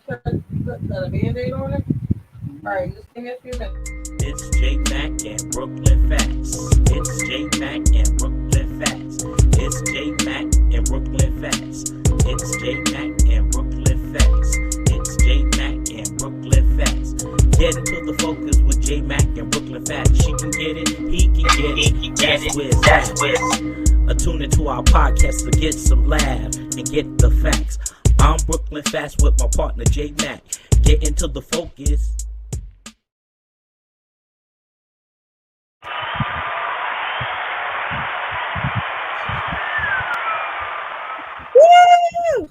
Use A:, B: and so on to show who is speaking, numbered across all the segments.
A: put the Band-Aid on it. All right, just give me a few minutes.
B: It's J.Mac and Bklyn Phatz. It's J.Mac and Bklyn Phatz. It's J.Mac and Bklyn Phatz. It's J.Mac and Bklyn Phatz. It's J.Mac and Bklyn Phatz. Get into the focus with J.Mac and Bklyn Phatz. She can get it, he can get it. That's Wiz. Tune into our podcast to get some laugh and get the facts. I'm Bklyn Phatz with my partner J.Mac. Get into the focus.
A: Woo!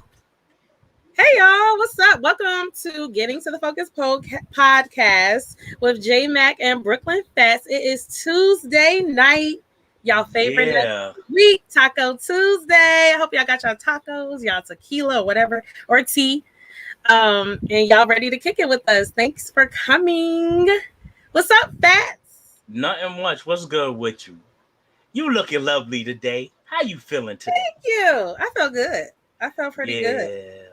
A: Hey y'all, what's up? Welcome to Getting to the Focus podcast with J.Mac and Bklyn Phatz. It is Tuesday night, y'all favorite night of the week, Taco Tuesday. I hope y'all got y'all tacos, y'all tequila or whatever, or tea. And y'all ready to kick it with us. Thanks for coming. What's up, Phatz?
B: Nothing much. What's good with you? You looking lovely today. How you feeling today?
A: Thank you. I feel good. I feel pretty good.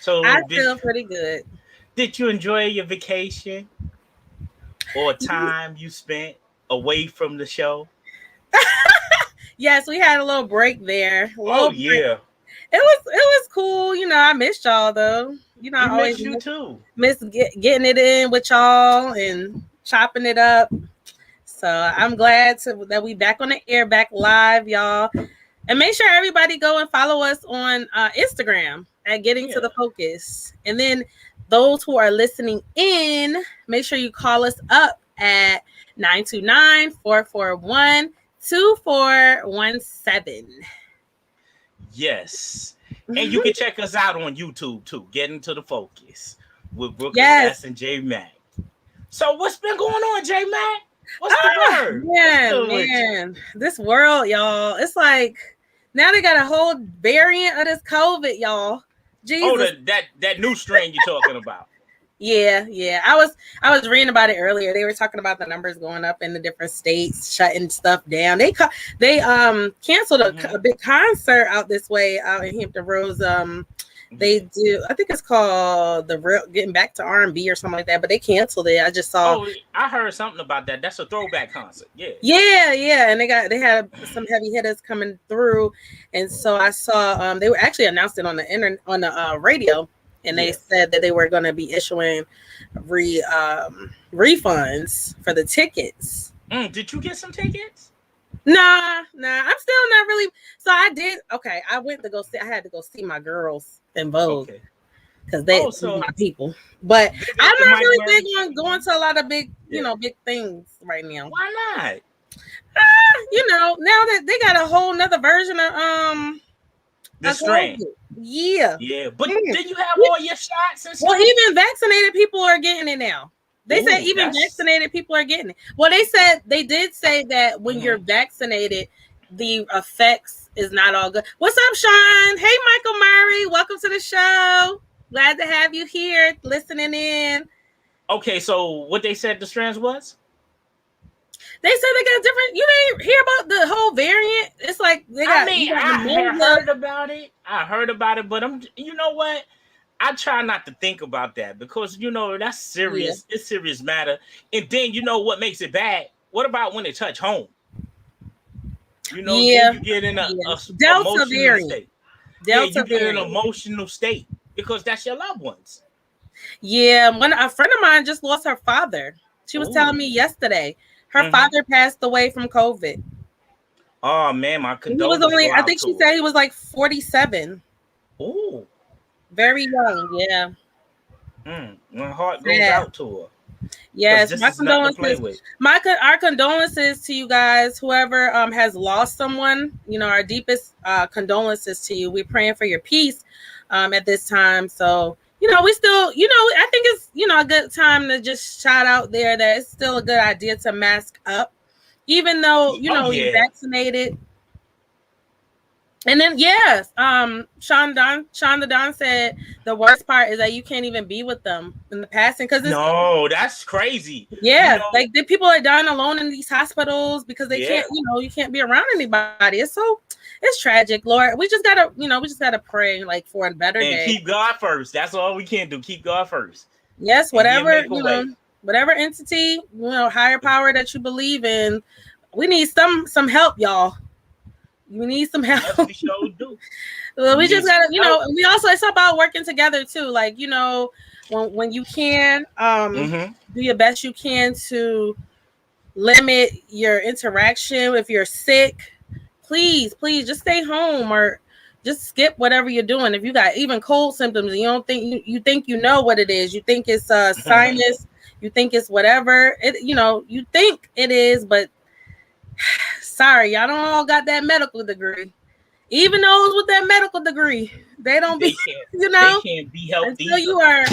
B: So
A: I feel pretty good.
B: Did you enjoy your vacation or time you spent away from the show?
A: Yes, we had a little break there.
B: Yeah.
A: It was cool. You know, I missed y'all though. You know, I always
B: miss you too.
A: Miss getting it in with y'all and chopping it up. So I'm glad that we back on the air, back live, y'all. And make sure everybody go and follow us on Instagram at Getting to the Focus. And then those who are listening in, make sure you call us up at 929-441-2417.
B: Yes. And you can check us out on YouTube too. Getting to the Focus with Bklyn Phatz and J.Mac. So what's been going on, J.Mac? What's the word?
A: Man, this world, y'all. It's like now they got a whole variant of this COVID, y'all. Jesus.
B: Oh, that new strain you're talking about.
A: Yeah. I was reading about it earlier. They were talking about the numbers going up in the different states, shutting stuff down. They canceled a big concert out this way out in Hampton Roads. They do. I think it's called Getting Back to R&B or something like that. But they canceled it. I just saw.
B: Oh, I heard something about that. That's a throwback concert. Yeah.
A: And they had some heavy hitters coming through, and so I saw they were actually announced it on the radio, and they said that they were going to be issuing refunds for the tickets.
B: Did you get some tickets?
A: Nah. I'm still not really. So I did. Okay, I went to go see. I had to go see my girls in Vogue because they are my people. But I'm not really big on going to a lot of big, big things right now.
B: Why not?
A: Now that they got a whole nother version of
B: the strain.
A: Yeah.
B: But did you have all your shots and stuff?
A: Well, even vaccinated people are getting it now. They said even vaccinated people are getting it. Well, they did say that when you're vaccinated, the effects is not all good. What's up, Sean? Hey, Michael Murray. Welcome to the show. Glad to have you here listening in.
B: Okay, so what they said the strands was?
A: They said they got different. You didn't hear about the whole variant? It's like they got.
B: I heard about it. But you know what? I try not to think about that because that's serious. Yeah. It's serious matter. And then what makes it bad? What about when it touch home? Then you get in a
A: Delta
B: emotional
A: variant.
B: State.
A: Delta
B: you get in an emotional state because that's your loved ones.
A: Yeah, a friend of mine just lost her father. She was telling me yesterday. Her father passed away from COVID.
B: Oh man, my condolences.
A: He was only, I think she said he was like 47.
B: Oh.
A: Very young, yeah.
B: My heart goes out to her.
A: Yes, my condolences. Our condolences to you guys. Whoever has lost someone, our deepest condolences to you. We're praying for your peace at this time. So, we still, I think it's, a good time to just shout out there that it's still a good idea to mask up, even though you're vaccinated. And then yes, Sean the Don said the worst part is that you can't even be with them in the passing because it's
B: No, that's crazy. You
A: yeah,
B: know,
A: like the people are dying alone in these hospitals because they
B: yeah.
A: can't, you can't be around anybody. It's tragic, Lord. We just gotta pray like for a better
B: And
A: day.
B: keep God first. That's all we can do. Keep God first.
A: Yes,
B: And He'll
A: whatever,
B: make a way.
A: whatever entity, higher power that you believe in, we need some help, y'all. We need some
B: Yes,
A: help.
B: we sure do.
A: We
B: We need
A: just
B: some
A: gotta,
B: help.
A: we also it's about working together too. Like, when you can,
B: Mm-hmm.
A: do your best you can to limit your interaction. If you're sick, please just stay home or just skip whatever you're doing. If you got even cold symptoms and you don't think you think you know what it is, you think it's sinus, you think it's whatever it, you think it is, but sorry, y'all don't all got that medical degree. Even those with that medical degree, they don't
B: They
A: be,
B: can't.
A: you
B: They
A: know,
B: can't be helped
A: until
B: either.
A: you are,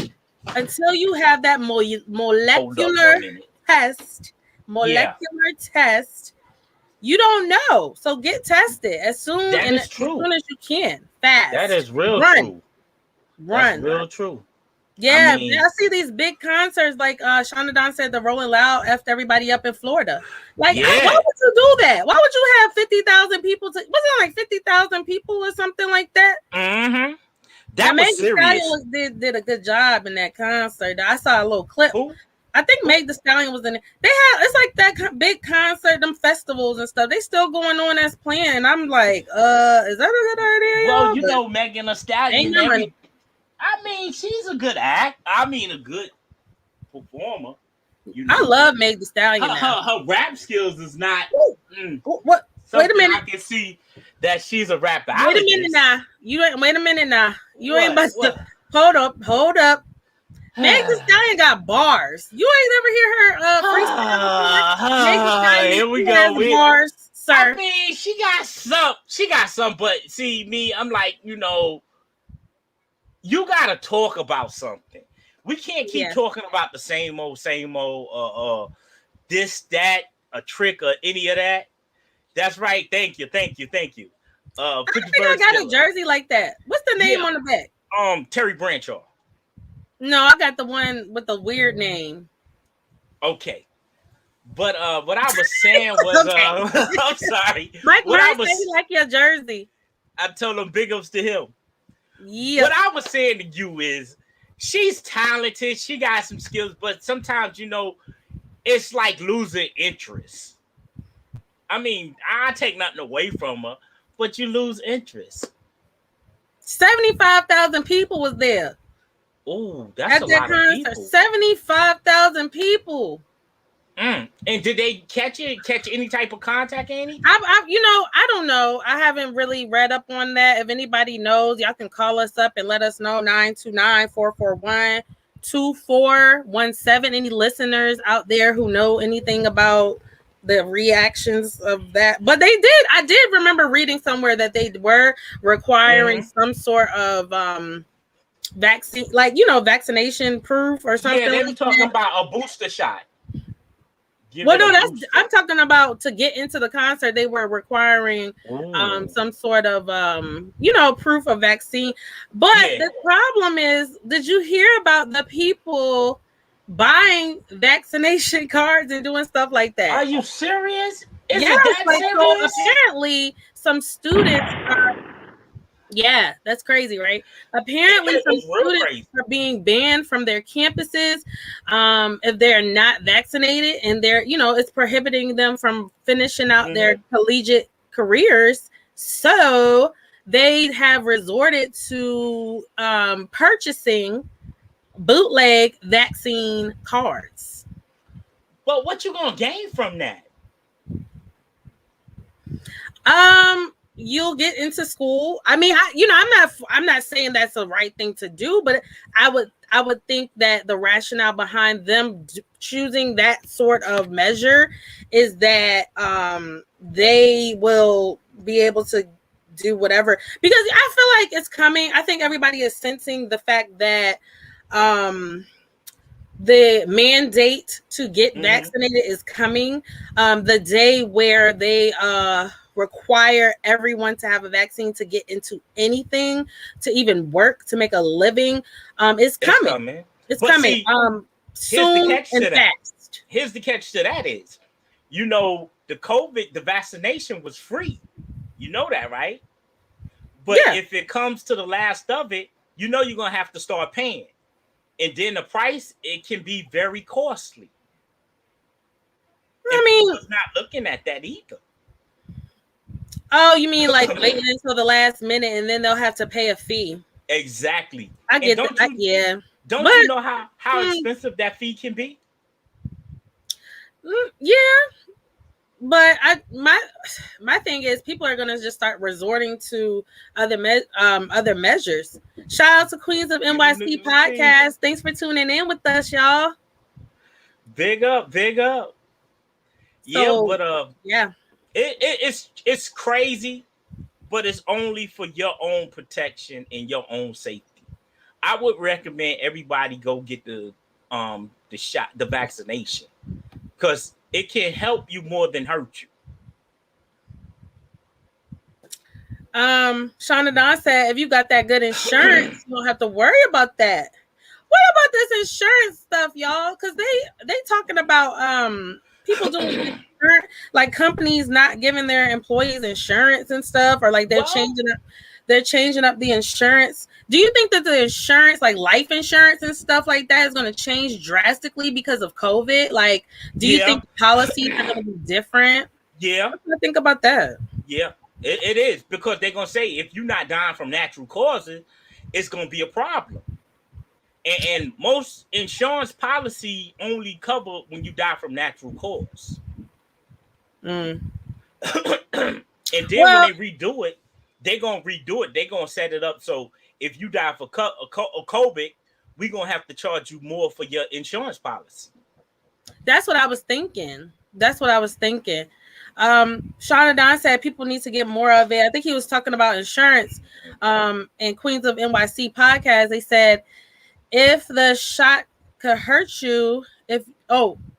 A: until you have that
B: Hold up one
A: molecular
B: minute.
A: test,
B: Yeah,
A: molecular test, you don't know. So get tested
B: that
A: as
B: is true.
A: soon as you can.
B: That
A: Fast.
B: is real
A: Run.
B: true. That's
A: Run.
B: real true. I
A: Yeah,
B: mean,
A: I see these big concerts like Shonda Don said the Rolling Loud effed everybody up in Florida. Like, why
B: yeah.
A: would you do that? Why would you have 50,000 people wasn't it like 50,000 people or something like that?
B: Mm-hmm.
A: Now
B: That
A: Meg
B: was
A: Thee Stallion
B: serious.
A: did a good job in that concert. I saw a little clip.
B: Who?
A: I think
B: Who?
A: Meg Thee Stallion was in it. It's like that big concert, them festivals and stuff. They still going on as planned. I'm like, is that a good idea,
B: Well,
A: y'all?
B: you
A: But
B: know, Megan Thee
A: ain't
B: Stallion.
A: no money.
B: I mean, she's a good act. I mean, a good performer. You
A: I
B: know,
A: love Meg Thee
B: her
A: Stallion now.
B: her, her rap skills is not
A: What? Wait a
B: something I
A: minute.
B: can see that she's a
A: Wait a minute
B: rapologist.
A: now. You ain't. Wait a minute now. You ain't
B: What?
A: about to.
B: What?
A: Hold up. Hold up. Meg Thee Stallion got bars. You ain't ever hear her freestyle before. Meg Thee Stallion,
B: Here we
A: she has
B: go with.
A: bars,
B: I
A: sir.
B: mean, she got some. She got some, but see me, I'm like, you gotta talk about something. We can't keep
A: Yeah.
B: talking about the same old, this, that, a trick, or any of that. That's right. Thank you, thank you, thank you.
A: I don't think I
B: Pittsburgh
A: got a
B: Steelers.
A: jersey like that. What's the name
B: Yeah.
A: on the back?
B: Terry Bradshaw.
A: No, I got the one with the weird name.
B: Okay. But what I was saying was
A: Okay.
B: I'm sorry.
A: Mike
B: What
A: Murray
B: I
A: said he
B: was
A: like your jersey.
B: I told him big ups to him. What
A: Yep.
B: I was saying to you is she's talented, she got some skills, but sometimes it's like losing interest. I mean, I take nothing away from her, but you lose interest.
A: 75,000 people was there
B: Oh, that's
A: at
B: a
A: that
B: lot of
A: concert.
B: people.
A: 75,000 people.
B: And did they catch any type of contact, Annie?
A: I don't know. I haven't really read up on that. If anybody knows, y'all can call us up and let us know. 929-441-2417. Any listeners out there who know anything about the reactions of that? But I did remember reading somewhere that they were requiring some sort of vaccine, like vaccination proof or
B: Yeah,
A: something
B: they were
A: like
B: talking
A: that.
B: about a booster shot. Give
A: Well,
B: it a
A: no,
B: booster.
A: I'm talking about to get into the concert. They were requiring some sort of proof of vaccine. But
B: Yeah.
A: the problem is, did you hear about the people buying vaccination cards and doing stuff like that?
B: Are you serious? Is
A: Yes,
B: it that
A: like so.
B: serious?
A: Apparently, some students yeah, that's crazy, right? Apparently, some
B: It's real
A: students
B: crazy.
A: are being banned from their campuses if they're not vaccinated, and it's prohibiting them from finishing out their collegiate careers. So they have resorted to purchasing bootleg vaccine cards.
B: But what you gonna gain from that?
A: You'll get into school. I mean, I'm not saying that's the right thing to do, but I would think that the rationale behind them choosing that sort of measure is that they will be able to do whatever, because I feel like it's coming. I think everybody is sensing the fact that the mandate to get vaccinated is coming. The day where they require everyone to have a vaccine to get into anything, to even work, to make a living. It's coming. It's
B: but
A: coming.
B: See, here's the
A: Soon
B: catch
A: and
B: to that.
A: fast.
B: Here's the catch to that is, the vaccination was free. You know that, right? But
A: Yeah.
B: if it comes to the last of it, you're going to have to start paying. And then the price, it can be very costly. And people's not looking at that either.
A: Oh, you mean like waiting until the last minute and then they'll have to pay a fee?
B: Exactly.
A: I get that. Yeah.
B: Don't you know how expensive that fee can be?
A: Yeah. But my thing is, people are gonna just start resorting to other measures. Shout out to Queens of NYC podcast. Thanks for tuning in with us, y'all.
B: Big up.
A: So,
B: yeah, it's crazy, but it's only for your own protection and your own safety. I would recommend everybody go get the shot, the vaccination, because it can help you more than hurt you.
A: Shauna Don said, if you got that good insurance, you don't have to worry about that. What about this insurance stuff, y'all? Because they talking about people doing insurance, like companies not giving their employees insurance and stuff, or like they're changing up the insurance. Do you think that the insurance, like life insurance and stuff like that, is going to change drastically because of COVID? Like, do you think policies are going to be different?
B: Yeah.
A: What do you think about that?
B: Yeah, it is, because they're going to say if you're not dying from natural causes, it's going to be a problem. And most insurance policy only cover when you die from natural cause. And then when they redo it, they're going to redo it. They're going to set it up so if you die for COVID, we're going to have to charge you more for your insurance policy.
A: That's what I was thinking. Shauna Don said people need to get more of it. I think he was talking about insurance. And Queens of NYC podcast, they said, if the shot could hurt you,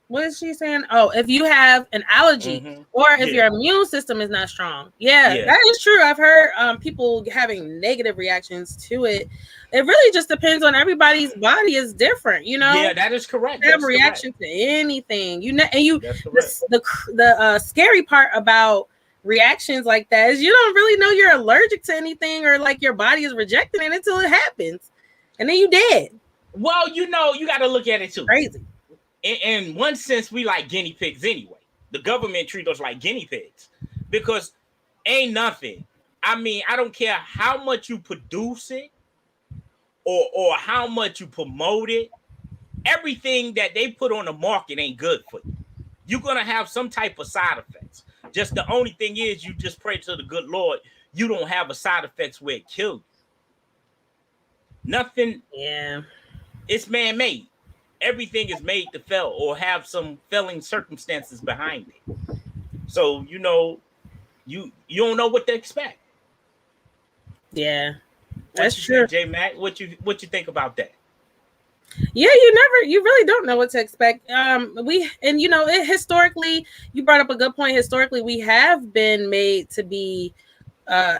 A: what is she saying? Oh, if you have an allergy or if your immune system is not strong. Yeah, that is true. I've heard people having negative reactions to it. It really just depends on everybody's body is different,
B: Yeah, that is correct.
A: They have a reaction to anything, the scary part about reactions like that is you don't really know you're allergic to anything or like your body is rejecting it until it happens, and then you dead.
B: Well, you got to look at it too.
A: Crazy.
B: In one sense, we like guinea pigs anyway. The government treat us like guinea pigs because ain't nothing. I mean, I don't care how much you produce it or how much you promote it. Everything that they put on the market ain't good for you. You're going to have some type of side effects. Just the only thing is you just pray to the good Lord you don't have a side effects where it kills you. Nothing.
A: Yeah.
B: It's man-made. Everything is made to fail or have some failing circumstances behind it. So, you don't know what to expect.
A: Yeah. That's true.
B: J.Mac, what you think about that?
A: Yeah, you really don't know what to expect. Historically, you brought up a good point. Historically, we have been made to be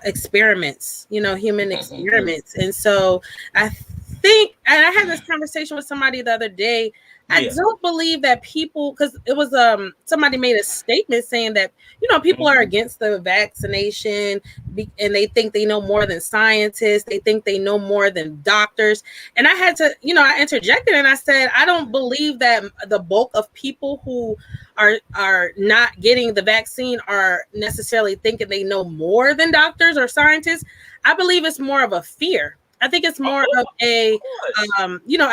A: experiments, human experiments. And so I think, and I had this conversation with somebody the other day. I don't believe that people, because it was somebody made a statement saying that people are against the vaccination and they think they know more than scientists. They think they know more than doctors. And I had to, I interjected and I said, I don't believe that the bulk of people who are not getting the vaccine are necessarily thinking they know more than doctors or scientists. I believe it's more of a fear. I think it's more of a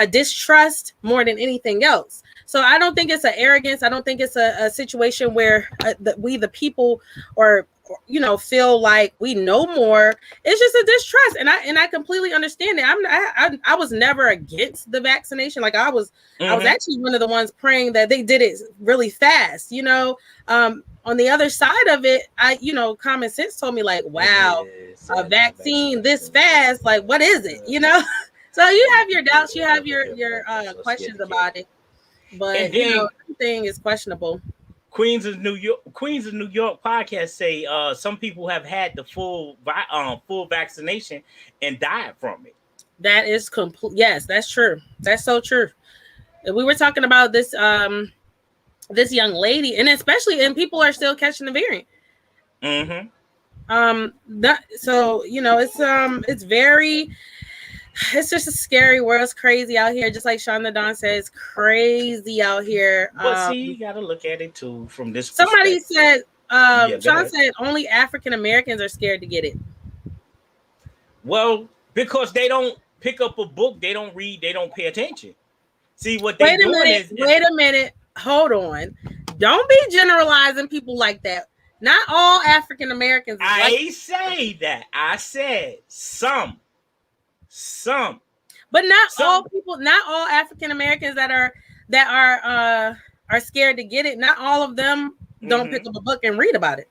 A: distrust more than anything else. So I don't think it's an arrogance. I don't think it's a situation where we, the people, feel like we know more. It's just a distrust, and I completely understand it. I was never against the vaccination. Like I was actually one of the ones praying that they did it really fast. On the other side of it, common sense told me like, wow, a vaccine this fast, like what is it? So you have your doubts, you have your questions about it, but everything is questionable.
B: Queens of New York podcast say some people have had the full vaccination and died from it.
A: That is complete. Yes, that's true. That's so true. We were talking about this this young lady, and especially, and people are still catching the variant.
B: Mm-hmm.
A: So it's very, it's just a scary world. It's crazy out here, just like Shonda Dawn says, crazy out here.
B: But see, you got to look at it too from this.
A: Somebody said, Sean
B: ahead.
A: said only African Americans are scared to get it.
B: Well, because they don't pick up a book, they don't read, they don't pay attention. See what they doing is.
A: Wait a minute, hold on. Don't be generalizing people like that. Not all African Americans.
B: I ain't say that. I said some.
A: But not all people. Not all African Americans that are scared to get it. Not all of them don't pick up a book and read about it.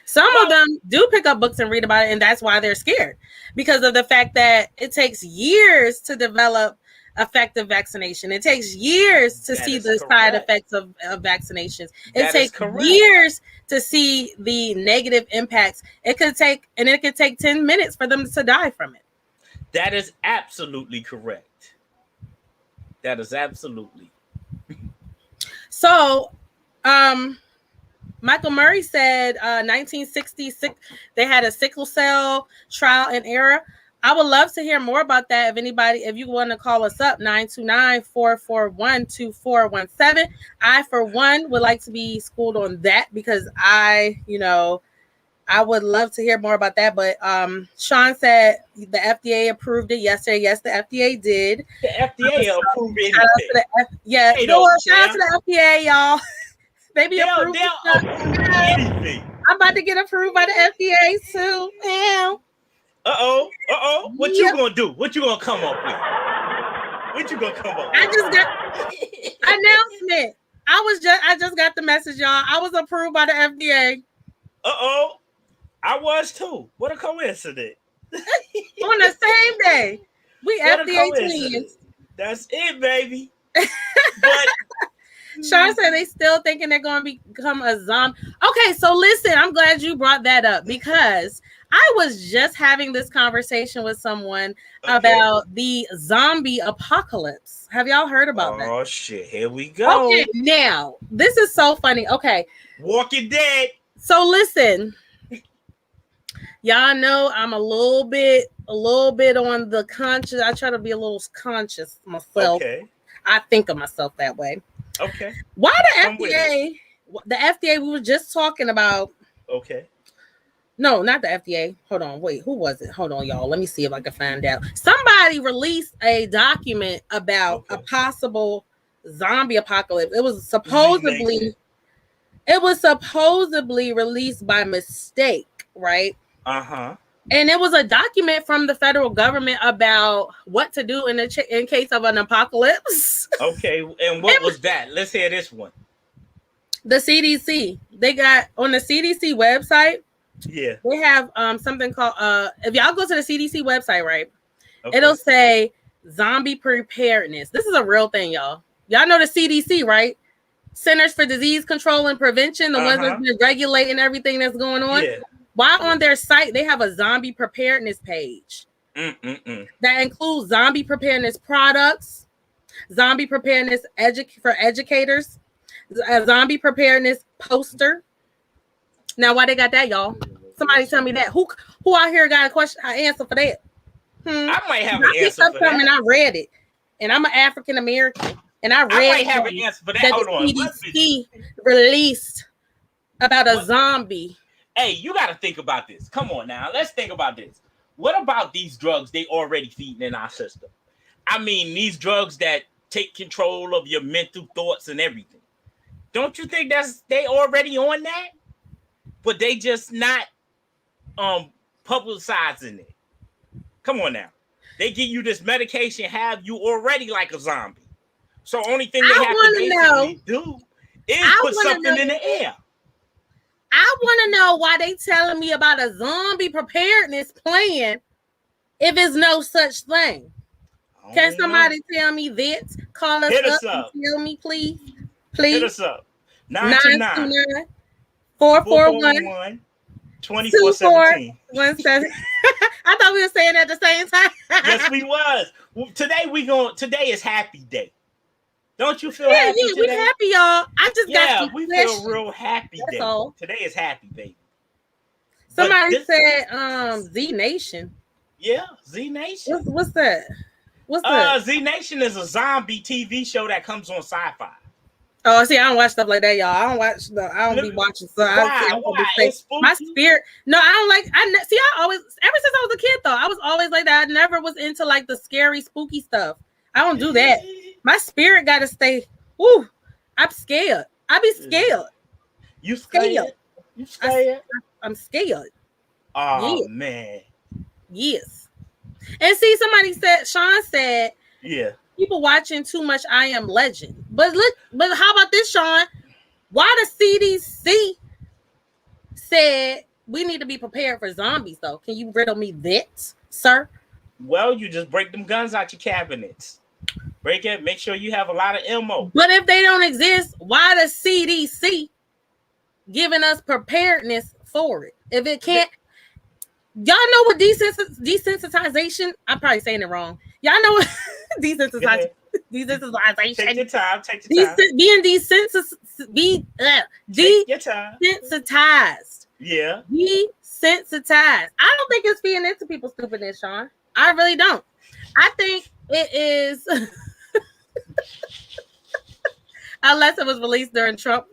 A: Some of them do pick up books and read about it, and that's why they're scared, because of the fact that it takes years to develop effective vaccination. It takes years to see the side effects of vaccinations. It takes years to see the negative impacts. It could take 10 minutes for them to die from it.
B: That is absolutely correct. That is absolutely.
A: So, Michael Murray said 1966 they had a sickle cell trial and error. I would love to hear more about that. If you want to call us up, 929-441-2417. I, for one, would like to be schooled on that, because I would love to hear more about that. But Sean said the FDA approved it yesterday. Yes, the FDA did.
B: The FDA approved it.
A: Shout out to the FDA, y'all. Maybe approved anything. I'm about to get approved by the FDA too. Yeah.
B: What you gonna do? What you gonna come up with? What you gonna come up with?
A: I just got announcement. I just got the message, y'all. I was approved by the FDA.
B: I was too. What a coincidence.
A: On the same day. We FDA twins.
B: That's it, baby. But
A: Sean said they still thinking they're going to become a zombie. Okay, so listen, I'm glad you brought that up, because I was just having this conversation with someone about the zombie apocalypse. Have y'all heard about that?
B: Oh, shit. Here we go.
A: Okay, now, this is so funny. Okay.
B: Walking Dead.
A: So listen, y'all know I'm a little bit on the conscious. I try to be a little conscious myself. Okay. I think of myself that way.
B: Okay.
A: Why the FDA? The FDA we were just talking about.
B: Okay.
A: No, not the FDA. Hold on. Wait, who was it? Hold on, y'all. Let me see if I can find out. Somebody released a document about a possible zombie apocalypse. It was supposedly released by mistake, right?
B: Uh-huh.
A: And it was a document from the federal government about what to do in case of an apocalypse.
B: Okay, and what was that? Let's hear this one.
A: The CDC. They got on the CDC website.
B: Yeah.
A: They have something called if y'all go to the CDC website, right? Okay. It'll say zombie preparedness. This is a real thing, y'all. Y'all know the CDC, right? Centers for Disease Control and Prevention, the ones that's been regulating everything that's going on. Yeah. While on their site, they have a zombie preparedness page that includes zombie preparedness products, zombie preparedness for educators, a zombie preparedness poster. Now, why they got that, y'all? Somebody tell me that. Who out here got an answer for that?
B: I might have an answer for that.
A: And I read it, and I'm an African American, and I might have an answer for that. Hold on. CDC released about a zombie.
B: Hey, you got to think about this. Come on now. Let's think about this. What about these drugs they already feeding in our system? I mean, these drugs that take control of your mental thoughts and everything. Don't you think they already on that? But they just not publicizing it. Come on now. They give you this medication, have you already like a zombie. So only thing they have to basically do is put something in the air.
A: I want to know why they telling me about a zombie preparedness plan if it's no such thing. Can somebody tell me that? Call us up and tell me, please. Please.
B: Hit us up. 929
A: 441
B: 441 2417.
A: 2417. I thought we were saying at the same time.
B: Yes, we was. Today is happy day. Don't you feel
A: Yeah,
B: happy
A: we
B: today?
A: happy, y'all. I just got
B: Yeah,
A: some
B: we
A: questions.
B: feel real happy
A: That's
B: day.
A: all.
B: Today is happy, baby.
A: Somebody said Z Nation.
B: Yeah, Z Nation.
A: What's that? What's that?
B: Z Nation is a zombie TV show that comes on Sci-Fi.
A: Oh, see, I don't watch stuff like that, y'all. I don't be watching. So
B: Why? It's spooky.
A: My spirit. No, I don't like. I always, ever since I was a kid, though, I was always like that. I never was into like the scary, spooky stuff. I don't do that. My spirit got to stay. Woo! I'm scared. I be scared.
B: You scared? You scared?
A: I'm scared.
B: Oh man.
A: Yes. And see, Sean said,
B: yeah.
A: People watching too much I Am Legend. But how about this, Sean? Why the CDC said we need to be prepared for zombies, though? Can you riddle me that, sir?
B: Well, you just break them guns out your cabinets. Break it. Make sure you have a lot of ammo.
A: But if they don't exist, why the CDC giving us preparedness for it? If it can't, y'all know what desensitization? I'm probably saying it wrong. Y'all know what desensitization.
B: Take your time.
A: Being desensitized.
B: Yeah.
A: Desensitized. I don't think it's being into people's stupidness, Sean. I really don't. I think it is. Unless it was released during Trump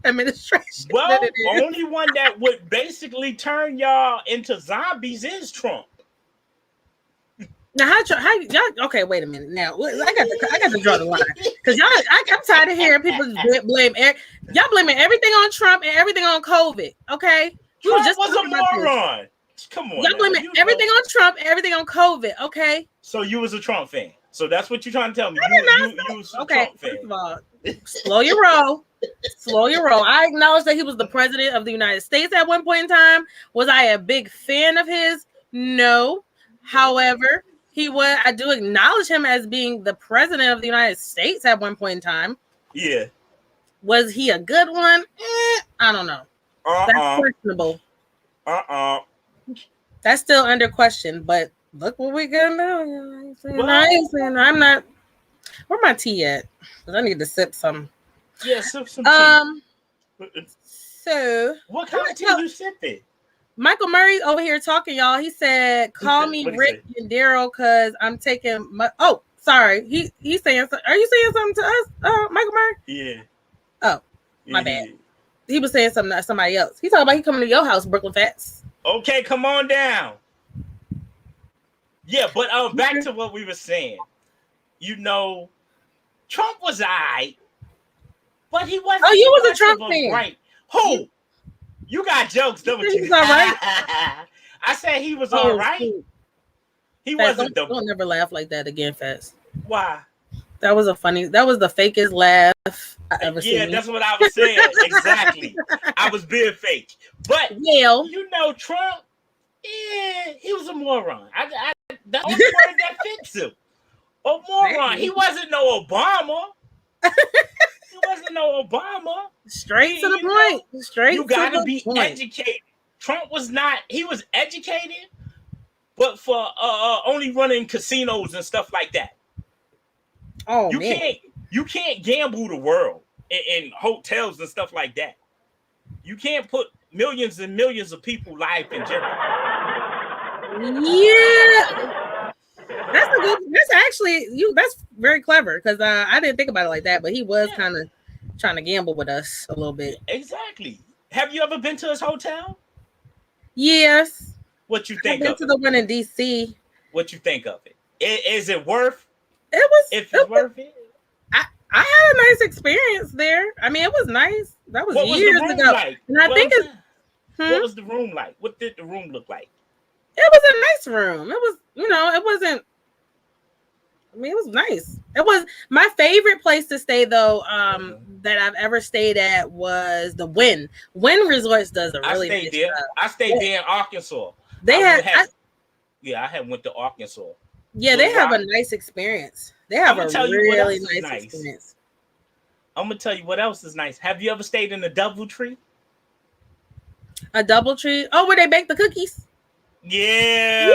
A: administration.
B: Well, only one that would basically turn y'all into zombies is Trump.
A: Now, how y'all? Okay, wait a minute. Now, I got to draw the line because I'm tired of hearing people blame. Y'all blaming everything on Trump and everything on COVID. Okay,
B: Trump was a moron. Come on,
A: y'all blaming everything on Trump and everything on COVID. Okay,
B: so you was a Trump fan. So that's what you're trying to tell me. You was a
A: okay,
B: Trump fan.
A: First of all, slow your roll. Slow your roll. I acknowledge that he was the president of the United States at one point in time. Was I a big fan of his? No. However, I do acknowledge him as being the president of the United States at one point in time.
B: Yeah.
A: Was he a good one? I don't know. That's questionable. That's still under question, but look what we got now. I'm not. Where my tea at? Because I need to sip some.
B: Yeah, sip some tea.
A: So
B: what kind of tea you sipping?
A: Michael Murray over here talking, y'all. He said, "Call me Rick and Daryl because I'm taking my." Oh, sorry. He's saying. Are you saying something to us, Michael Murray?
B: Yeah.
A: Oh, my bad. He was saying something to somebody else. He talking about he coming to your house, Bklyn Phatz.
B: Okay, come on down. Yeah, but back to what we were saying. You know, Trump was alright, but he wasn't.
A: Oh, you was a Trump fan,
B: right? Who? You got jokes, don't you?
A: He's all right.
B: I said he was all right. He
A: Phatz,
B: wasn't.
A: Don't never laugh like that again, Phatz.
B: Why?
A: That was the fakest laugh I ever seen.
B: Yeah, that's what I was saying. Exactly. I was being fake. But you know, Trump, he was a moron. The only word that fits him. A moron. He wasn't no Obama. He wasn't no Obama.
A: Straight to the point. Straight.
B: You gotta be educated. Trump was not. He was educated, but for only running casinos and stuff like that.
A: Oh,
B: you can't gamble the world in hotels and stuff like that. You can't put millions and millions of people's life in jeopardy.
A: Yeah, that's very clever because I didn't think about it like that, but he was kind of trying to gamble with us a little bit.
B: Exactly. Have you ever been to his hotel?
A: Yes.
B: What you think
A: I've been
B: of
A: to the one in DC.
B: What you think of it? Is it worth?
A: It was.
B: If it's worth it.
A: I had a nice experience there. I mean, it was nice. That was years ago.
B: Like?
A: And I think
B: what was the room like? What did the room look like?
A: It was a nice room. It was, it wasn't. I mean, it was nice. It was my favorite place to stay, though, that I've ever stayed at was the Wynn. Wynn Resorts does a really nice job.
B: I stayed there in Arkansas. I had went to Arkansas.
A: Yeah, they have a nice experience. They have a really nice experience.
B: I'm gonna tell you what else is nice. Have you ever stayed in a DoubleTree?
A: A DoubleTree. Oh, where they bake the cookies?
B: Yeah.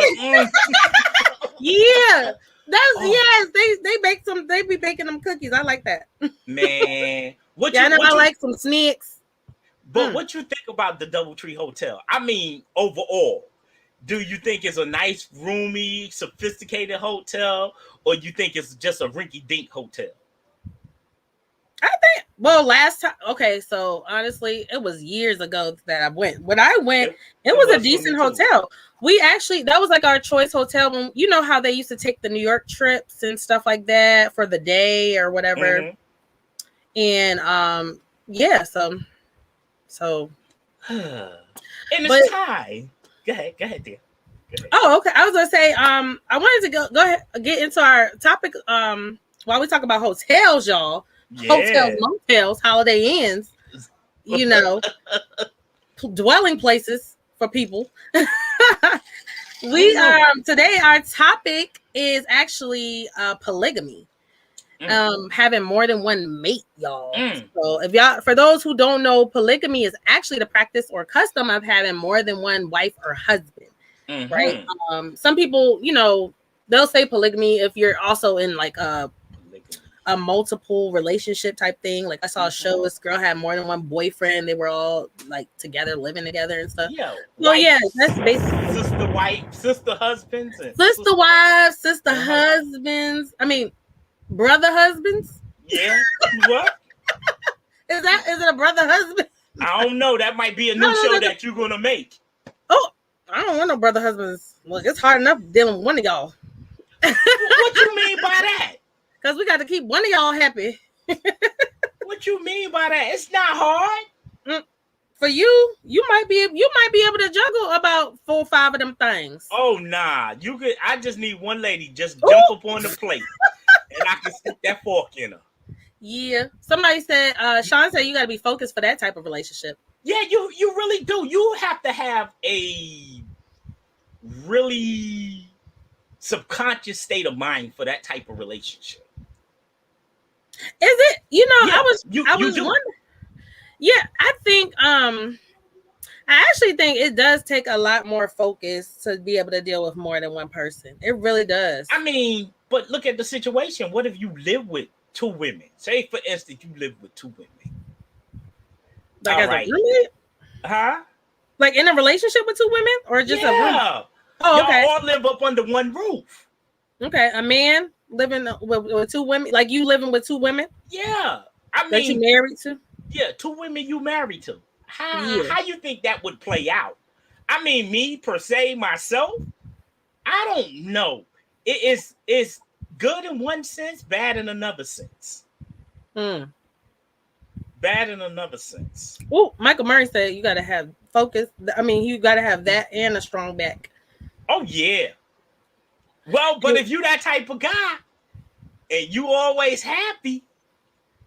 A: Yeah. That's
B: Oh
A: yes. They bake some. They be baking them cookies. I like that.
B: man,
A: Yeah, I know. I like some snacks.
B: but what you think about the DoubleTree Hotel? I mean, overall, do you think it's a nice, roomy, sophisticated hotel, or you think it's just a rinky-dink hotel?
A: I think. Well, last time. Okay, so honestly, it was years ago that I went. When I went, it was a
B: was for me
A: decent
B: too.
A: hotel. We actually that was like our choice hotel. When you know how they used to take the New York trips and stuff like that for the day or whatever. And yeah, so
B: And
A: but
B: it's time. Go ahead, dear. Go ahead.
A: oh, okay. I was gonna say, I wanted to go ahead get into our topic. While we talk about hotels, y'all, hotels,
B: Yeah.
A: motels, Holiday Inns, you know, dwelling places for people. We today our topic is actually polygamy. Having more than one mate, y'all. So if y'all, for those who don't know, polygamy is actually the practice or custom of having more than one wife or husband. Right? Some people, you know, they'll say polygamy if you're also in like a multiple relationship type thing. Like I saw a show, this girl had more than one boyfriend. They were all like together, living together and stuff. Well, yeah, that's basically
B: sister wife, sister husbands, and
A: sister wives, sister husbands. I mean, brother husbands.
B: Yeah. What?
A: Is it a brother husband?
B: I don't know. That might be a new show that you're gonna make.
A: Oh, I don't want no brother husbands. Look, it's hard enough dealing with one of y'all.
B: What you mean by that?
A: Because we got to keep one of y'all happy.
B: What you mean by that? It's not hard.
A: For you might be able to juggle about 4 or 5 of them things.
B: Oh nah, you could. I just need one lady just jump up on the plate, and I can stick that fork in her.
A: Yeah, somebody said. Sean said you got to be focused for that type of relationship.
B: Yeah, you really do. You have to have a really subconscious state of mind for that type of relationship.
A: Is it? You know,
B: Yeah,
A: I was wondering. Yeah, I think I actually think it does take a lot more focus to be able to deal with more than one person. It really does.
B: I mean, but look at the situation. What if you live with 2 women? Say, for instance, you live with 2 women.
A: Like as a roommate?
B: Huh?
A: Like in a relationship with 2 women, or just a roommate? Oh, okay.
B: Y'all all live up under one roof.
A: Okay, a man living with 2 women, like you living with 2 women.
B: Yeah, I mean,
A: that you married to.
B: Yeah, 2 women you married to. How you think that would play out? I mean, me per se, myself, I don't know. It's good in one sense, bad in another sense. Bad in another sense.
A: Oh, Michael Murray said you got to have focus. I mean, you got to have that and a strong back.
B: Oh yeah. Well, but if you that type of guy and you always happy,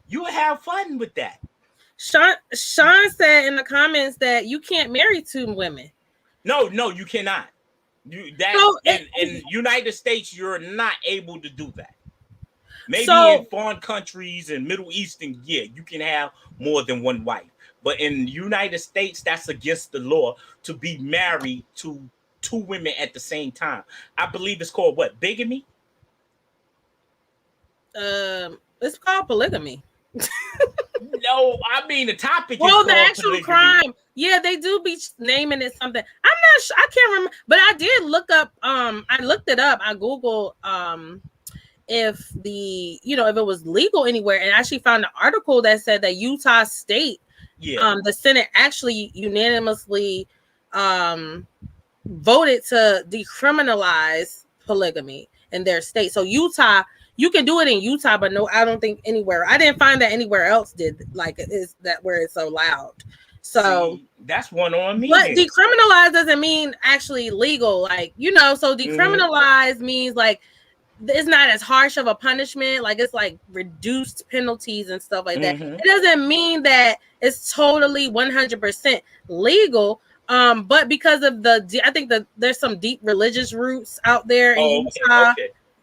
B: you will have fun with that.
A: Sean said in the comments that you can't marry 2 women.
B: No, you cannot. In United States, you're not able to do that. Maybe in foreign countries and Middle Eastern, yeah, you can have more than one wife. But in the United States, that's against the law to be married to 2 women at the same time. I believe it's called what? Bigamy?
A: It's called polygamy.
B: No, I mean the topic.
A: Well, the actual polygamy. Crime. Yeah, they do be naming it something. I'm not sure. I can't remember, but I did look up. I looked it up. I Googled if if it was legal anywhere, and actually found an article that said that Utah State, the Senate actually unanimously voted to decriminalize polygamy in their state. So Utah. You can do it in Utah, but no, I don't think anywhere. I didn't find that anywhere else did like it is that where it's so loud. So
B: see, that's one on me.
A: But decriminalize doesn't mean actually legal, like So decriminalize means like it's not as harsh of a punishment, like it's like reduced penalties and stuff like that. It doesn't mean that it's totally 100% legal. But because of I think that there's some deep religious roots out there in Utah.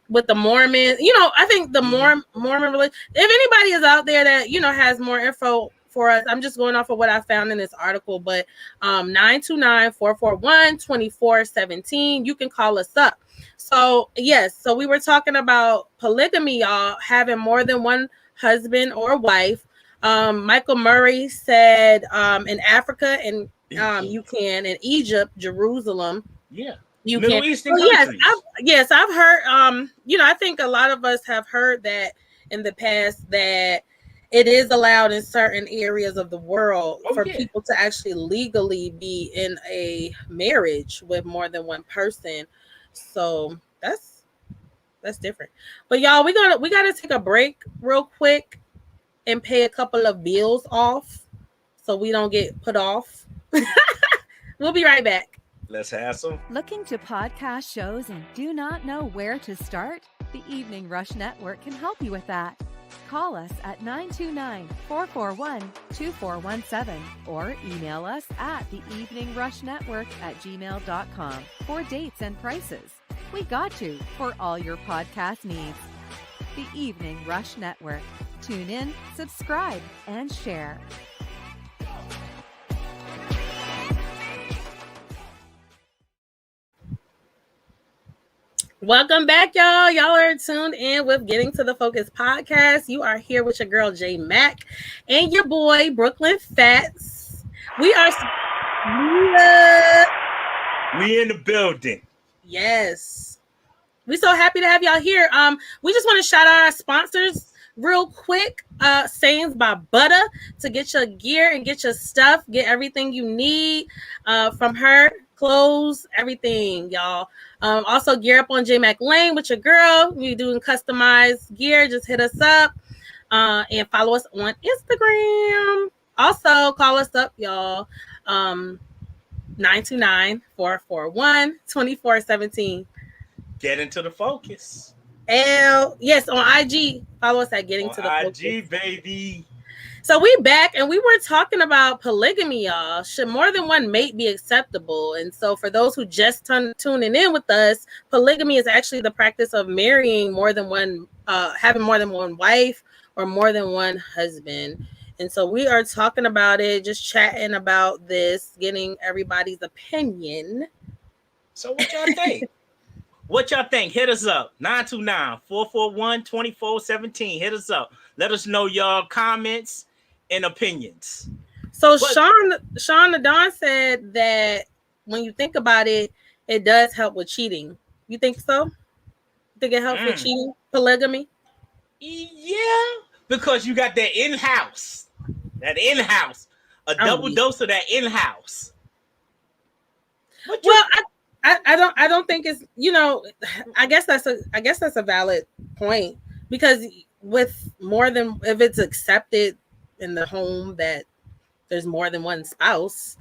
A: with the Mormon. I think the Mormon religion. If anybody is out there that has more info for us, I'm just going off of what I found in this article. But 929-441-2417. You can call us up. So yes, so we were talking about polygamy, y'all, having more than one husband or wife. Michael Murray said in Africa and you can in Egypt, Jerusalem.
B: Yeah.
A: You
B: Middle
A: can.
B: Eastern
A: Yes,
B: countries.
A: I've heard. I think a lot of us have heard that in the past that it is allowed in certain areas of the world for people to actually legally be in a marriage with more than one person. So that's different. But y'all, we gotta take a break real quick and pay a couple of bills off so we don't get put off. We'll be right back.
B: Let's have some.
C: Looking to podcast shows and do not know where to start? The Evening Rush Network can help you with that. Call us at 929-441-2417 or email us at theeveningrushnetwork@gmail.com for dates and prices. We got you for all your podcast needs. The Evening Rush Network. Tune in, subscribe, and share.
A: Welcome back, y'all. Y'all are tuned in with Getting to the Focus podcast. You are here with your girl J.Mac and your boy Bklyn Phatz. We
B: in the building.
A: Yes. We're so happy to have y'all here. We just want to shout out our sponsors real quick. Sayings by Butter to get your gear and get your stuff, get everything you need from her. Clothes, everything, y'all. Also, gear up on J.Mac Lane with your girl. We doing customized gear. Just hit us up and follow us on Instagram. Also, call us up, y'all. 929-441-2417.
B: Get into the focus.
A: Yes, on IG. Follow us at Getting to the Focus.
B: IG, baby.
A: So we back and we were talking about polygamy, y'all. Should more than one mate be acceptable? And so for those who just tuning in with us, polygamy is actually the practice of marrying more than one, having more than one wife or more than one husband. And so we are talking about it, just chatting about this, getting everybody's opinion.
B: So what y'all think? What y'all think? Hit us up. 929-441-2417. Hit us up. Let us know y'all comments and opinions.
A: So Sean the Don said that when you think about it, it does help with cheating. You think so? You think it helps with cheating? Polygamy?
B: Yeah, because you got that in-house. Double dose of that in-house.
A: Well, I don't think it's, I guess that's a valid point, because with more than, if it's accepted in the home that there's more than one spouse,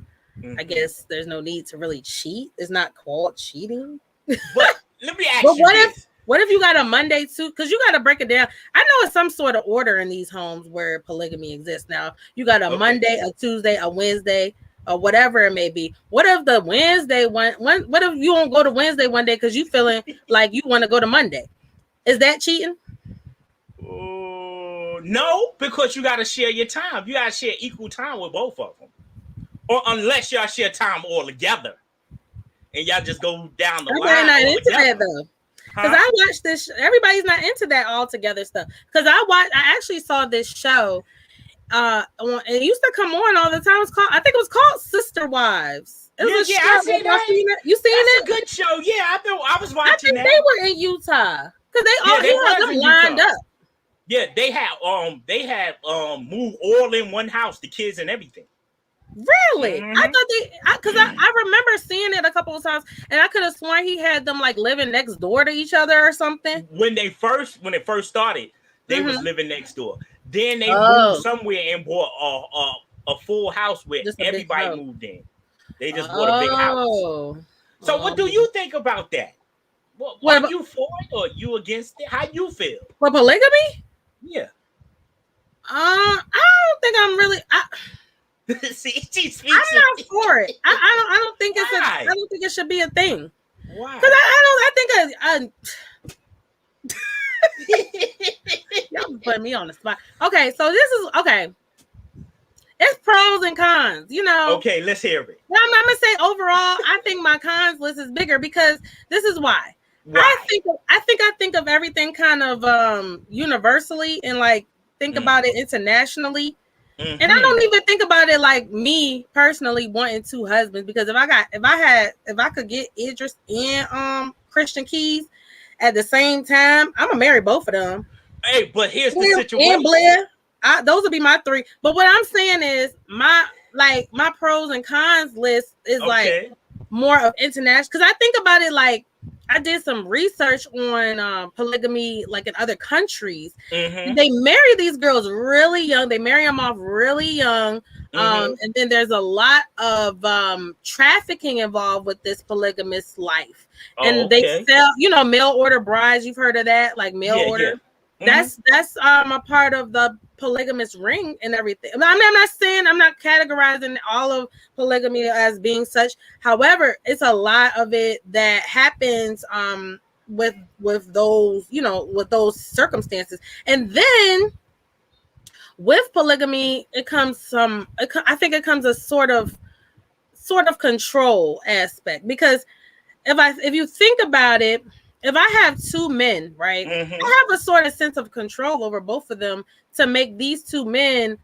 A: I guess there's no need to really cheat. It's not called cheating.
B: But let me ask you this.
A: What if you got a Monday too? Because you got to break it down. I know it's some sort of order in these homes where polygamy exists. Now you got a Monday, a Tuesday, a Wednesday, or whatever it may be. What if the Wednesday what if you won't go to Wednesday one day because you feeling like you want to go to Monday? Is that cheating?
B: No, because you got to share your time. You got to share equal time with both of them. Or unless y'all share time all together and y'all just go down the line.
A: Everybody's not into that though. Because I watched this. Everybody's not into that all together stuff. Because I actually saw this show. It used to come on all the time. I think it was called Sister Wives. It was
B: I seen that.
A: You seen it?
B: That's a good show. Yeah, I was watching that.
A: They were in Utah because they all had them lined up.
B: Yeah, they had moved all in one house, the kids and everything.
A: Really? I thought because I remember seeing it a couple of times, and I could have sworn he had them like living next door to each other or something.
B: When it first started, they was living next door. Then they moved somewhere and bought a full house where everybody moved in. They just bought a big house. So what do you think about that? What are you for it or you against it? How you feel?
A: For polygamy?
B: Yeah.
A: I don't think I'm really.
B: See,
A: I'm not for it. I don't think it's. I don't think it should be a thing.
B: Why?
A: Because I think Y'all putting me on the spot. Okay, so this is okay. It's pros and cons, you know.
B: Okay, let's hear it.
A: Well, I'm gonna say overall, I think my cons list is bigger because this is why.
B: Why?
A: I think of everything kind of universally and like think about it internationally.
B: Mm-hmm.
A: And I don't even think about it like me personally wanting two husbands, because if I could get Idris and Christian Keys at the same time, I'm gonna marry both of them.
B: Hey, but here's the situation.
A: And Blair, those would be my three. But what I'm saying is my pros and cons list is like more of international, because I think about it like I did some research on polygamy, like in other countries.
B: Mm-hmm.
A: They marry these girls really young. They marry them off really young. And then there's a lot of trafficking involved with this polygamous life. And they sell, mail order brides. You've heard of that, like mail order. Yeah. Mm-hmm. That's a part of the polygamous ring and everything. I'm not categorizing all of polygamy as being such. However, it's a lot of it that happens with those, with those circumstances. And then with polygamy, I think it comes a sort of control aspect, because if you think about it, if I have two men, right, I have a sort of sense of control over both of them to make these two men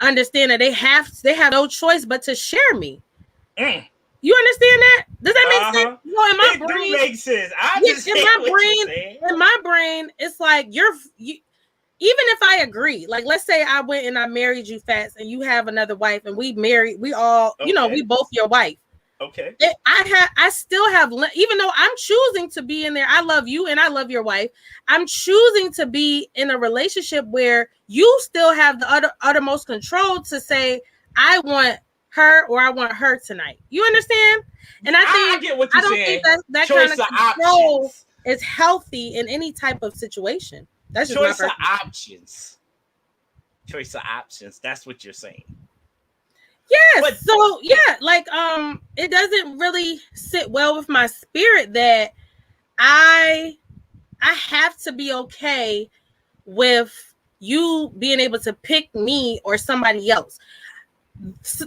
A: understand that they have no choice but to share me. You understand that? Does that make sense? Well, in my brain,
B: do make sense.
A: In my brain, it's like even if I agree, like let's say I went and I married you, Phatz, and you have another wife, and we all, we both your wife.
B: Okay.
A: I still have, even though I'm choosing to be in there, I love you and I love your wife. I'm choosing to be in a relationship where you still have the uttermost control to say, I want her or I want her tonight. You understand? And I get what you're saying. Think that kind of control is healthy in any type of situation. That's just
B: choice of options. Choice of options. That's what you're saying.
A: Yes. So it doesn't really sit well with my spirit that I have to be okay with you being able to pick me or somebody else.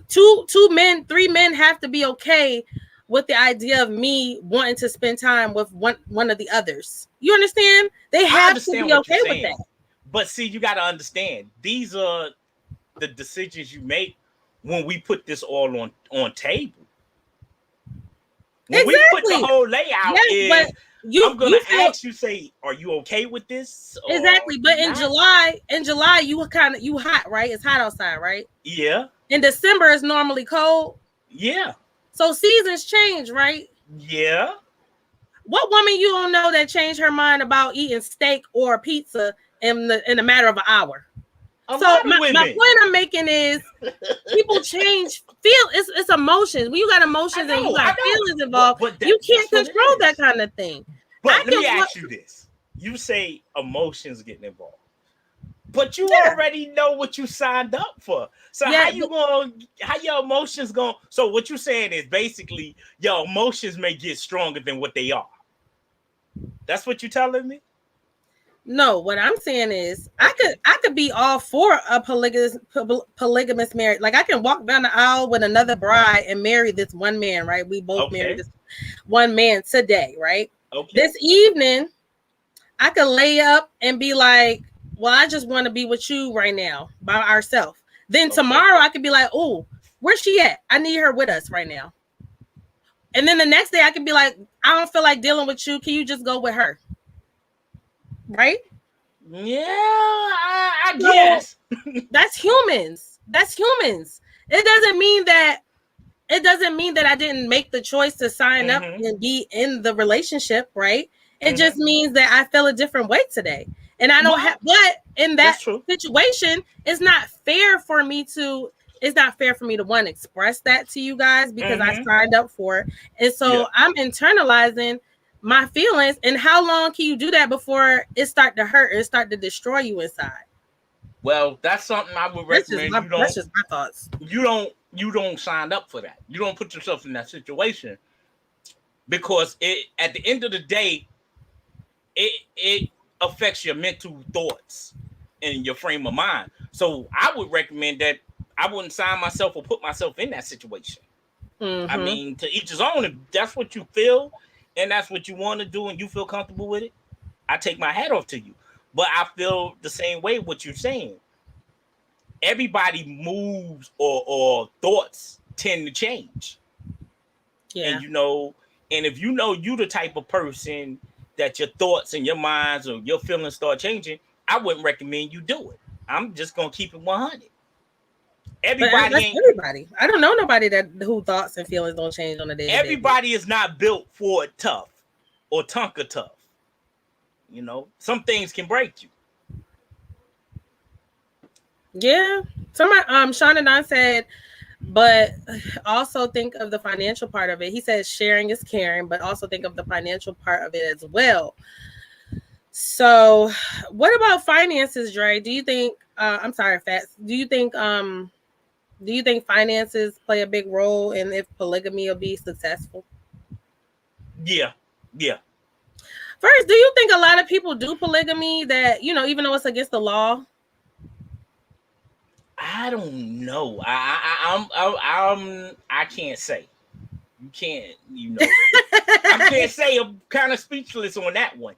A: Two men, three men have to be okay with the idea of me wanting to spend time with one of the others. You understand? They have to be okay with that.
B: But see, you got to understand, these are the decisions you make when we put this all on table. When we put the whole layout I'm gonna ask you, say, are you okay with this?
A: Exactly. But in July, you hot, right? It's hot outside, right?
B: Yeah.
A: In December, it's normally cold.
B: Yeah.
A: So seasons change, right?
B: Yeah.
A: What woman you don't know that changed her mind about eating steak or pizza in a matter of an hour? So my point I'm making is people change. It's emotions. When you got emotions and you got feelings involved, you can't control that kind of thing.
B: But let me ask you this: you say emotions getting involved, but you already know what you signed up for. So how your emotions going? So what you're saying is basically your emotions may get stronger than what they are. That's what you're telling me?
A: No, what I'm saying is I could be all for a polygamous marriage. Like I can walk down the aisle with another bride and marry this one man, right? We both marry this one man today, right? Okay. This evening, I could lay up and be like, well, I just want to be with you right now by ourselves. Then tomorrow I could be like, oh, where's she at? I need her with us right now. And then the next day I could be like, I don't feel like dealing with you. Can you just go with her? Right?
B: Yeah, I guess.
A: That's humans. It doesn't mean that I didn't make the choice to sign up and be in the relationship, right? It just means that I feel a different way today. And I don't have, but in that situation, it's not fair for me to one, express that to you guys because I signed up for it. And so I'm internalizing my feelings. And how long can you do that before it start to hurt and start to destroy you inside?
B: Well, that's something I would recommend.
A: That's just my thoughts.
B: You don't sign up for that. You don't put yourself in that situation because at the end of the day, affects your mental thoughts and your frame of mind. So I would recommend that I wouldn't sign myself or put myself in that situation. I mean, to each his own. If that's what you feel and that's what you want to do and you feel comfortable with it, I take my hat off to you. But I feel the same way what you're saying. Everybody moves or thoughts tend to change.
A: Yeah.
B: And and if you the type of person that your thoughts and your minds or your feelings start changing, I wouldn't recommend you do it. I'm just gonna keep it 100.
A: Everybody. I don't know nobody who thoughts and feelings don't change on a day.
B: Everybody is not built for it tough or Tonka tough. Some things can break you.
A: Yeah. Somebody, Shauna Don said, but also think of the financial part of it. He says sharing is caring, but also think of the financial part of it as well. So, what about finances, Dre? Do you think? I'm sorry, Phatz. Do you think finances play a big role in if polygamy will be successful?
B: Yeah.
A: First, do you think a lot of people do polygamy that even though it's against the law?
B: I don't know. I can't say. You can't. I can't say. I'm kind of speechless on that one.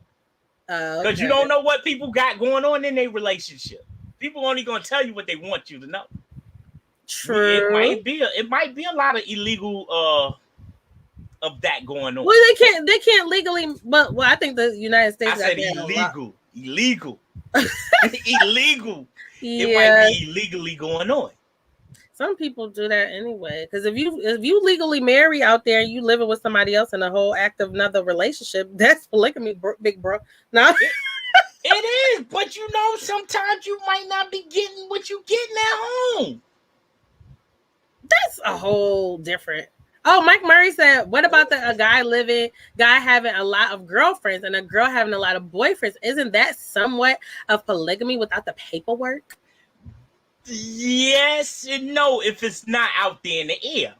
B: Because you don't know what people got going on in their relationship. People only gonna tell you what they want you to know.
A: True.
B: It might be a lot of illegal of that going on.
A: Well, they can't legally. But I think the United States.
B: I said illegal. Illegal.
A: Yeah.
B: It might be illegally going on.
A: Some people do that anyway. Because if you legally marry out there and you living with somebody else in a whole active another relationship, that's polygamy, big bro. No.
B: It is, but sometimes you might not be getting what you getting at home.
A: That's a whole different. Oh, Mike Murray said, what about a guy having a lot of girlfriends and a girl having a lot of boyfriends? Isn't that somewhat of polygamy without the paperwork?
B: Yes and no, if it's not out there in the air.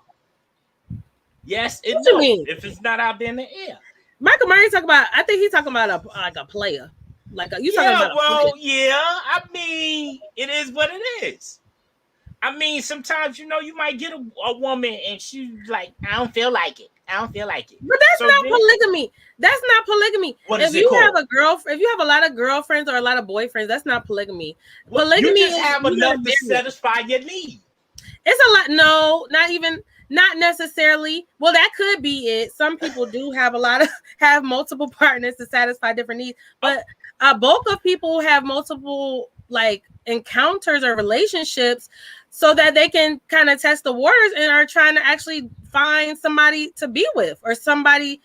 B: Yes and
A: what
B: no,
A: you mean?
B: if it's not out there in the air.
A: Michael Murray I think he's talking about a player. Talking about
B: I mean, it is what it is. I mean, sometimes you might get a woman and she's like, I don't feel like it. But
A: that's not polygamy. That's not polygamy.
B: What is it called?
A: If you have a lot of girlfriends or a lot of boyfriends, that's not polygamy.
B: Polygamy you just have enough to satisfy your need.
A: It's a lot. No, not necessarily. Well, that could be it. Some people do have multiple partners to satisfy different needs, but a bulk of people have multiple encounters or relationships so that they can kind of test the waters and are trying to actually find somebody to be with or somebody,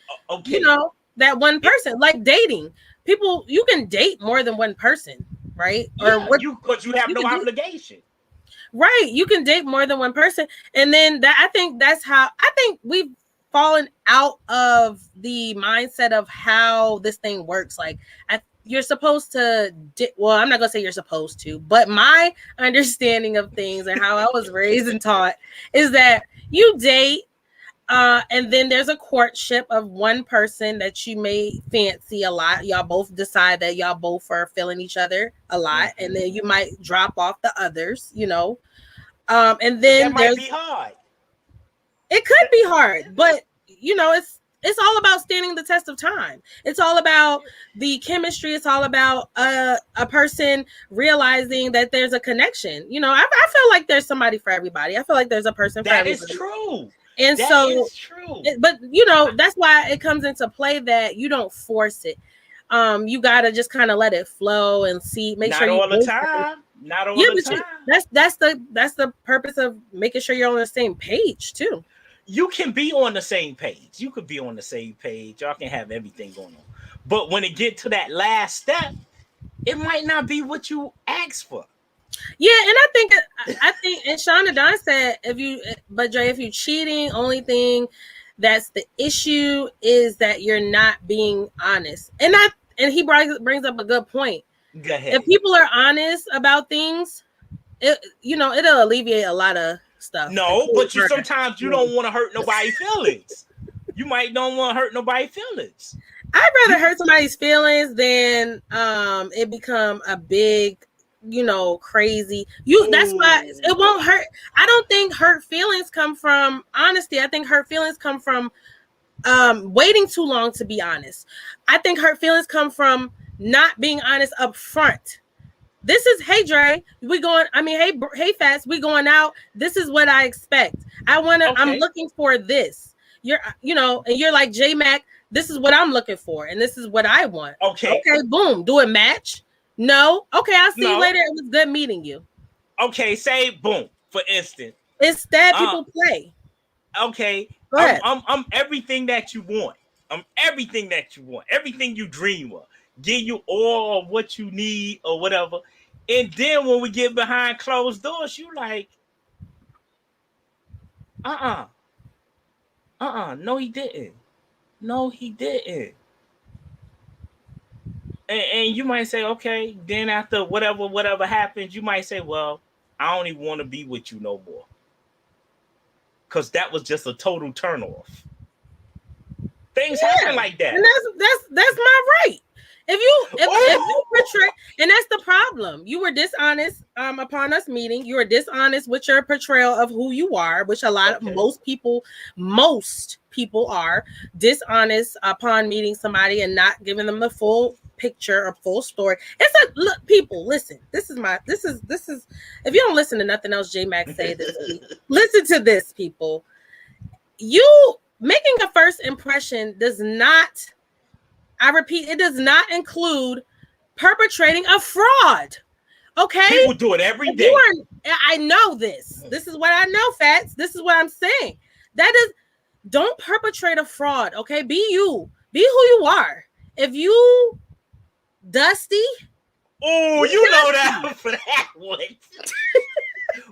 A: that one person, like dating. People, you can date more than one person, right?
B: Yeah, because you have no obligation.
A: Right. You can date more than one person. And then I think we've fallen out of the mindset of how this thing works. You're supposed to, I'm not going to say you're supposed to, but my understanding of things and how I was raised and taught is that you date and then there's a courtship of one person that you may fancy a lot. Y'all both decide that y'all both are feeling each other a lot. Mm-hmm. And then you might drop off the others, and then
B: that might be hard.
A: It could be hard, but it's all about standing the test of time. It's all about the chemistry. It's all about a person realizing that there's a connection. I feel like there's somebody for everybody. I feel like there's a person for everybody.
B: That is true.
A: And
B: that
A: so,
B: is true.
A: But that's why it comes into play that you don't force it. You gotta just kind of let it flow and see. Not all the time. That's the purpose of making sure you're on the same page too.
B: You can be on the same page. You could be on the same page. Y'all can have everything going on. But when it get to that last step, it might not be what you asked for.
A: Yeah, and I think, and Shauna Don said, if you're cheating, only thing that's the issue is that you're not being honest. And he brings up a good point.
B: Go ahead.
A: If people are honest about things, it'll alleviate a lot of stuff.
B: No, but sometimes you don't want to hurt nobody's feelings. You might don't want to hurt nobody's feelings.
A: I'd rather hurt somebody's feelings than it become a big, crazy. That's why it won't hurt. I don't think hurt feelings come from honesty. I think hurt feelings come from waiting too long to be honest. I think hurt feelings come from not being honest up front. This is, hey Dre, hey Phatz, we going out. This is what I expect. I'm looking for this. And you're like, J.Mac, this is what I'm looking for, and this is what I want. Okay, boom. Do it match? No. Okay, I'll see you later. It was good meeting you.
B: Okay, say boom, for instance.
A: It's that people play.
B: Okay. Go ahead. I'm everything that you want. I'm everything that you want. Everything you dream of. Give you all of what you need or whatever. And then when we get behind closed doors, you like, no, he didn't. No, he didn't. And you might say, okay, then after whatever happens, you might say, well, I don't even want to be with you no more. Because that was just a total turnoff. Things happen like that.
A: And that's my right. If you portray, and that's the problem. You were dishonest upon us meeting. You were dishonest with your portrayal of who you are, which most people are dishonest upon meeting somebody and not giving them the full picture or full story. It's like, look, people, listen. This is if you don't listen to nothing else J.Mac say this week, listen to this, people. You making a first impression does not, I repeat, it does not include perpetrating a fraud. Okay?
B: People do it every day.
A: I know this. This is what I know, Phatz. This is what I'm saying. Don't perpetrate a fraud, okay? Be you. Be who you are. If you dusty.
B: Oh, you know that for that one.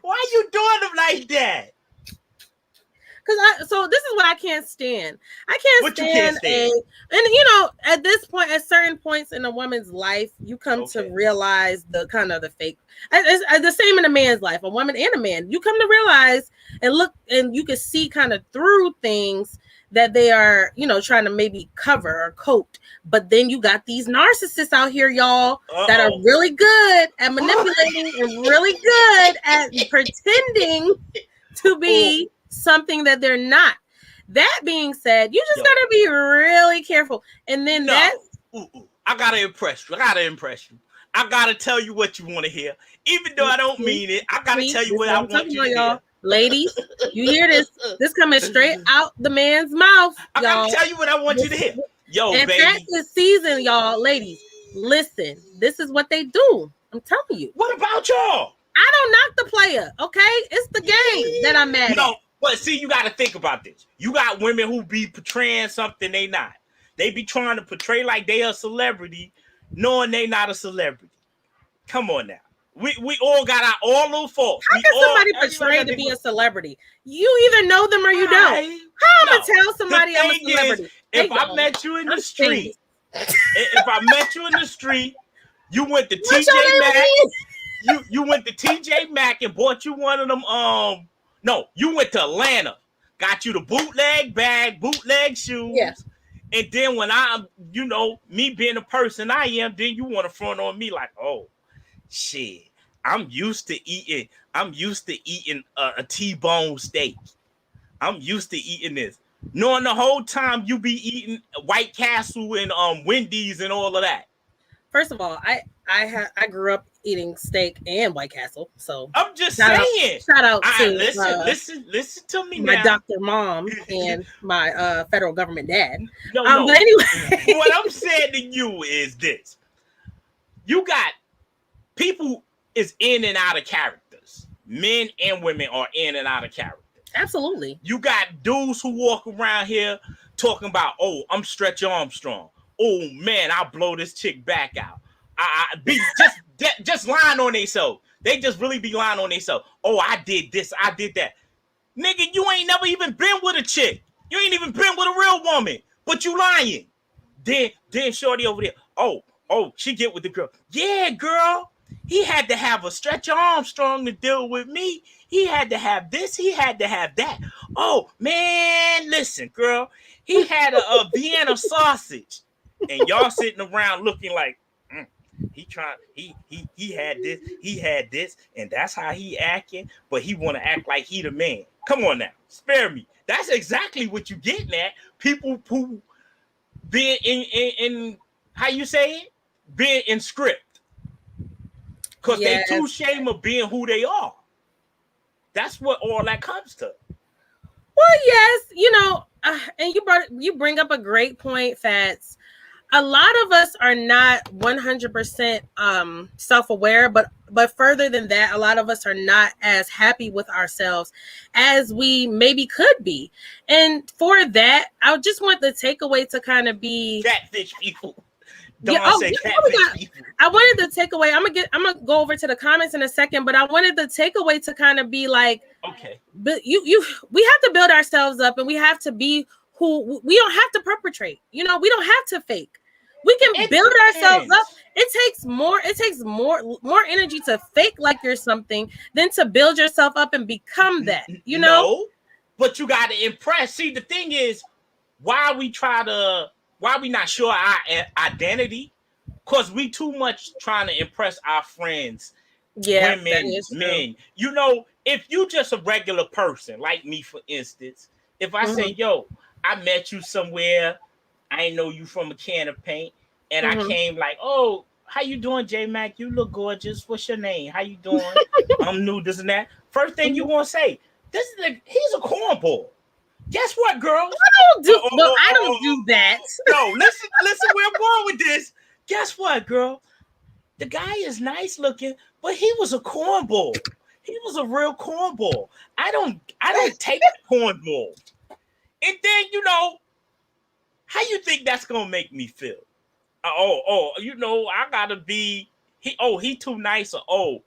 B: Why are you doing them like that?
A: So this is what I can't stand. I can't stand at this point, at certain points in a woman's life, you come to realize the kind of the fake. It's the same in a man's life, a woman and a man. You come to realize and look, and you can see kind of through things that they are, trying to maybe cover or coat. But then you got these narcissists out here, y'all, that are really good at manipulating and really good at pretending to be something that they're not. That being said, you just gotta be really careful. And then
B: I gotta impress you. I gotta tell you what you want to hear, even though I don't mean it. I gotta tell you what I want you to hear.
A: Ladies, you hear this? This coming straight out the man's mouth.
B: I gotta tell you what I want you to hear. Yo,
A: and
B: baby.
A: Phatz this season, y'all, ladies, listen. This is what they do. I'm telling you.
B: What about y'all?
A: I don't knock the player, okay? It's the game that I'm mad at.
B: But see, you got to think about this. You got women who be portraying something they not. They be trying to portray like they a celebrity, knowing they not a celebrity. Come on now. We all got all those faults.
A: How can somebody portray to be a celebrity? You either know them or you don't. How am I gonna tell somebody I'm a celebrity?
B: If I met you in the street, you went to TJ Maxx. You went to TJ Maxx and bought you one of them. No, you went to Atlanta, got you the bootleg bag, bootleg shoes. Yeah. And then when me being the person I am, then you want to front on me like, oh, shit, I'm used to eating a T-bone steak. I'm used to eating this. Knowing the whole time you be eating White Castle and Wendy's and all of that.
A: First of all, I grew up eating steak and White Castle, so
B: I'm just saying.
A: Shout out to
B: listen to me
A: my
B: now.
A: Dr. Mom and my federal government dad.
B: No.
A: But anyway,
B: what I'm saying to you is this: you got people is in and out of characters. Men and women are in and out of character. Absolutely. You got dudes who walk around here talking about, oh, I'm Stretch Armstrong. Oh man, I'll blow this chick back out. I be just lying on themselves. They just really be lying on themselves. Oh, I did this, I did that. Nigga, you ain't never even been with a chick. You ain't even been with a real woman, but you lying. Then shorty over there. Oh, she get with the girl. Yeah, girl. He had to have a Stretch Armstrong to deal with me. He had to have this. He had to have that. Oh man, listen, girl. He had a Vienna sausage. and y'all sitting around looking like he had this, and that's how he acting, but he want to act like he the man. Come on now, spare me. That's exactly what you getting at. People who being in how you say it, being in script, because they too ashamed of being who they are. That's what all that comes to.
A: Well, yes, and you bring up a great point, Phatz. A lot of us are not 100% self-aware, but further than that, a lot of us are not as happy with ourselves as we maybe could be. And for that, I just want the takeaway to kind of be
B: catfish people.
A: I wanted the takeaway. I'm gonna go over to the comments in a second, but I wanted the takeaway to kind of be like,
B: okay,
A: but we have to build ourselves up, and we have to be who we don't have to perpetrate. We don't have to fake. We can build ourselves up. It takes more energy to fake like you're something than to build yourself up and become that.
B: No, but you got to impress. See, the thing is, why we not sure our identity? Because we too much trying to impress our friends, women, men. If you just a regular person like me, for instance, if I say, yo, I met you somewhere, I ain't know you from a can of paint, and I came like, oh, how you doing, J.Mac? You look gorgeous. What's your name? How you doing? I'm new, this and that. First thing you want to say, he's a cornball. Guess what, girl?
A: I don't do that.
B: No, listen where I'm going with this. Guess what, girl? The guy is nice looking, but he was a cornball. He was a real cornball. I don't take cornball. And then, how you think that's gonna make me feel? I gotta be he too nice, or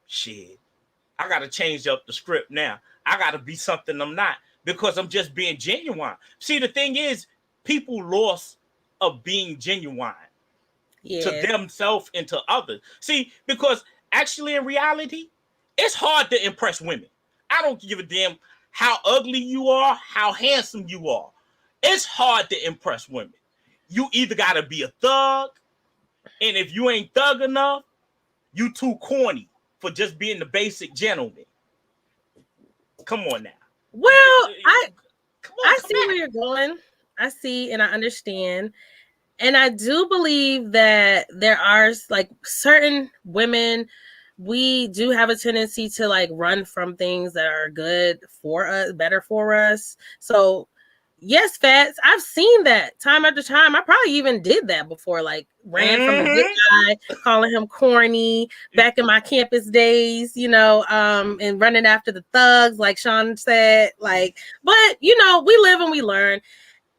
B: shit. I gotta change up the script now. I gotta be something I'm not, because I'm just being genuine. See, the thing is, people lost of being genuine to themselves and to others. See, because actually in reality, it's hard to impress women. I don't give a damn how ugly you are, how handsome you are. It's hard to impress women. You either got to be a thug, and if you ain't thug enough, you too corny for just being the basic gentleman. Come on now.
A: Well, I see where you're going. I see and I understand. And I do believe that there are like certain women, we do have a tendency to like run from things that are good for us, better for us. So yes, Phatz, I've seen that time after time. I probably even did that before, like ran from the good guy, calling him corny back in my campus days, and running after the thugs, like Sean said. But we live and we learn.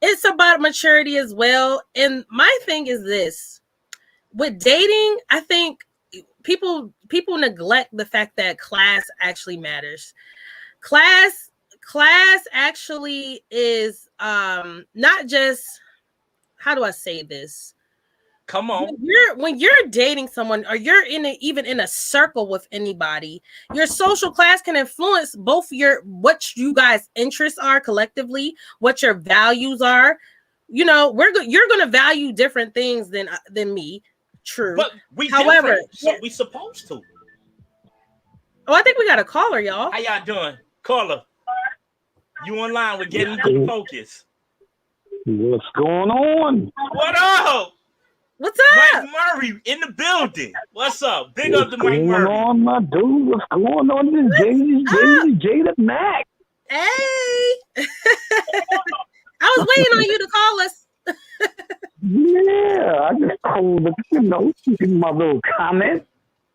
A: It's about maturity as well. And my thing is this: with dating, I think people neglect the fact that class actually matters. Class actually is not just, how do I say this?
B: Come on.
A: When you're dating someone, or you're even in a circle with anybody, your social class can influence both what you guys' interests are collectively, what your values are. You're going to value different things than me. True.
B: But however, so we supposed to.
A: Oh, I think we got a caller, y'all.
B: How y'all doing? Caller. You online with Getting to Focus.
D: What's going on?
B: What up?
A: What's up?
B: Mike Murray in the building. What's up? Big up to Mike Murray.
D: What's going on, my dude? What's going on? This J.Mac.
A: Hey. I was waiting on you to call us.
D: Yeah, I just called to, give my little comment.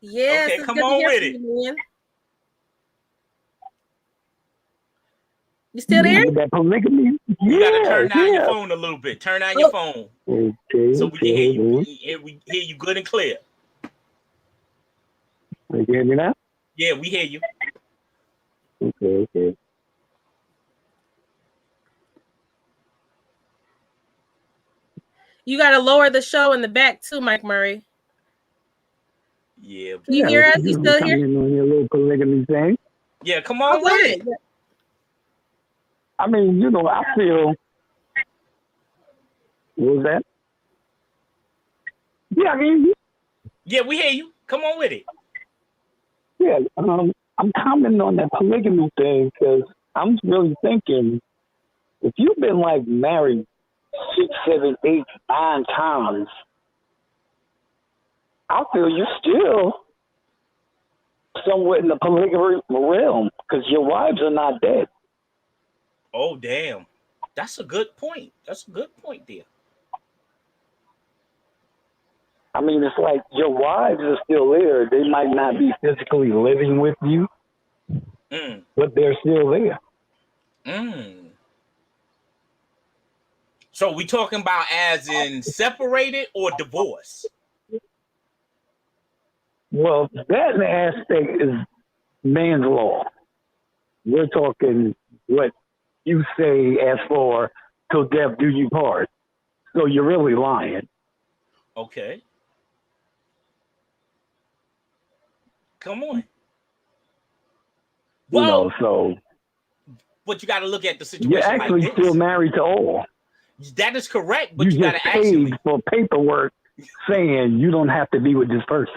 A: Yes.
B: Okay, come on with it.
A: You still there?
D: That polygamy.
B: You gotta turn down your phone a little bit. Turn down your phone.
D: Okay.
B: So we can hear you. We hear you good and clear.
D: You hear me now?
B: Yeah, we hear you.
D: Okay.
A: You gotta lower the show in the back too, Mike Murray.
B: Yeah.
A: Can you hear us? You still here?
D: On your little polygamy thing.
B: Yeah, come on with it.
D: I mean, I feel What was that? Yeah, I mean,
B: Yeah, we hear you. Come on with it.
D: yeah. I'm commenting on that polygamy thing because I'm really thinking if you've been like married 6, 7, 8, 9 times, I feel you're still somewhat in the polygamy realm because your wives are not dead.
B: Oh, damn. That's a good point. That's a good point there.
D: I mean, it's like your wives are still there. They might not be physically living with you, but they're still there.
B: So we talking about as in separated or divorce?
D: Well, that aspect is man's law. We're talking what you say as for till death do you part. So you're really lying.
B: Okay. Come on. Well,
D: so
B: but you got to look at the situation.
D: You're actually
B: like this.
D: Still married to all.
B: That is correct, but you got
D: just
B: to
D: paid
B: actually
D: for paperwork saying you don't have to be with this person.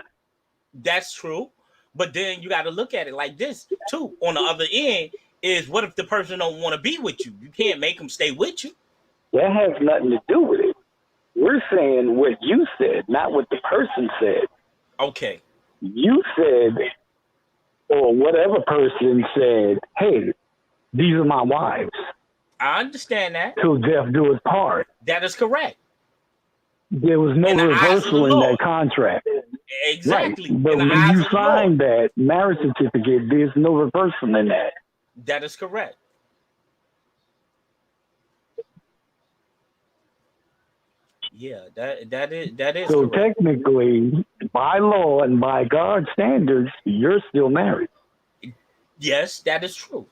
B: That's true, but then you got to look at it like this too. On the other end is what if the person don't want to be with you? You can't make them stay with you.
D: That has nothing to do with it. We're saying what you said, not what the person said.
B: Okay.
D: You said, or whatever person said, hey, these are my wives.
B: I understand that.
D: Till death do us part.
B: That is correct.
D: There was no reversal in that contract.
B: Exactly.
D: Right. But when you signed that marriage certificate, there's no reversal in that.
B: That is correct. Yeah, that is
D: so
B: correct.
D: Technically, by law and by God's standards, you're still married.
B: Yes, that is true.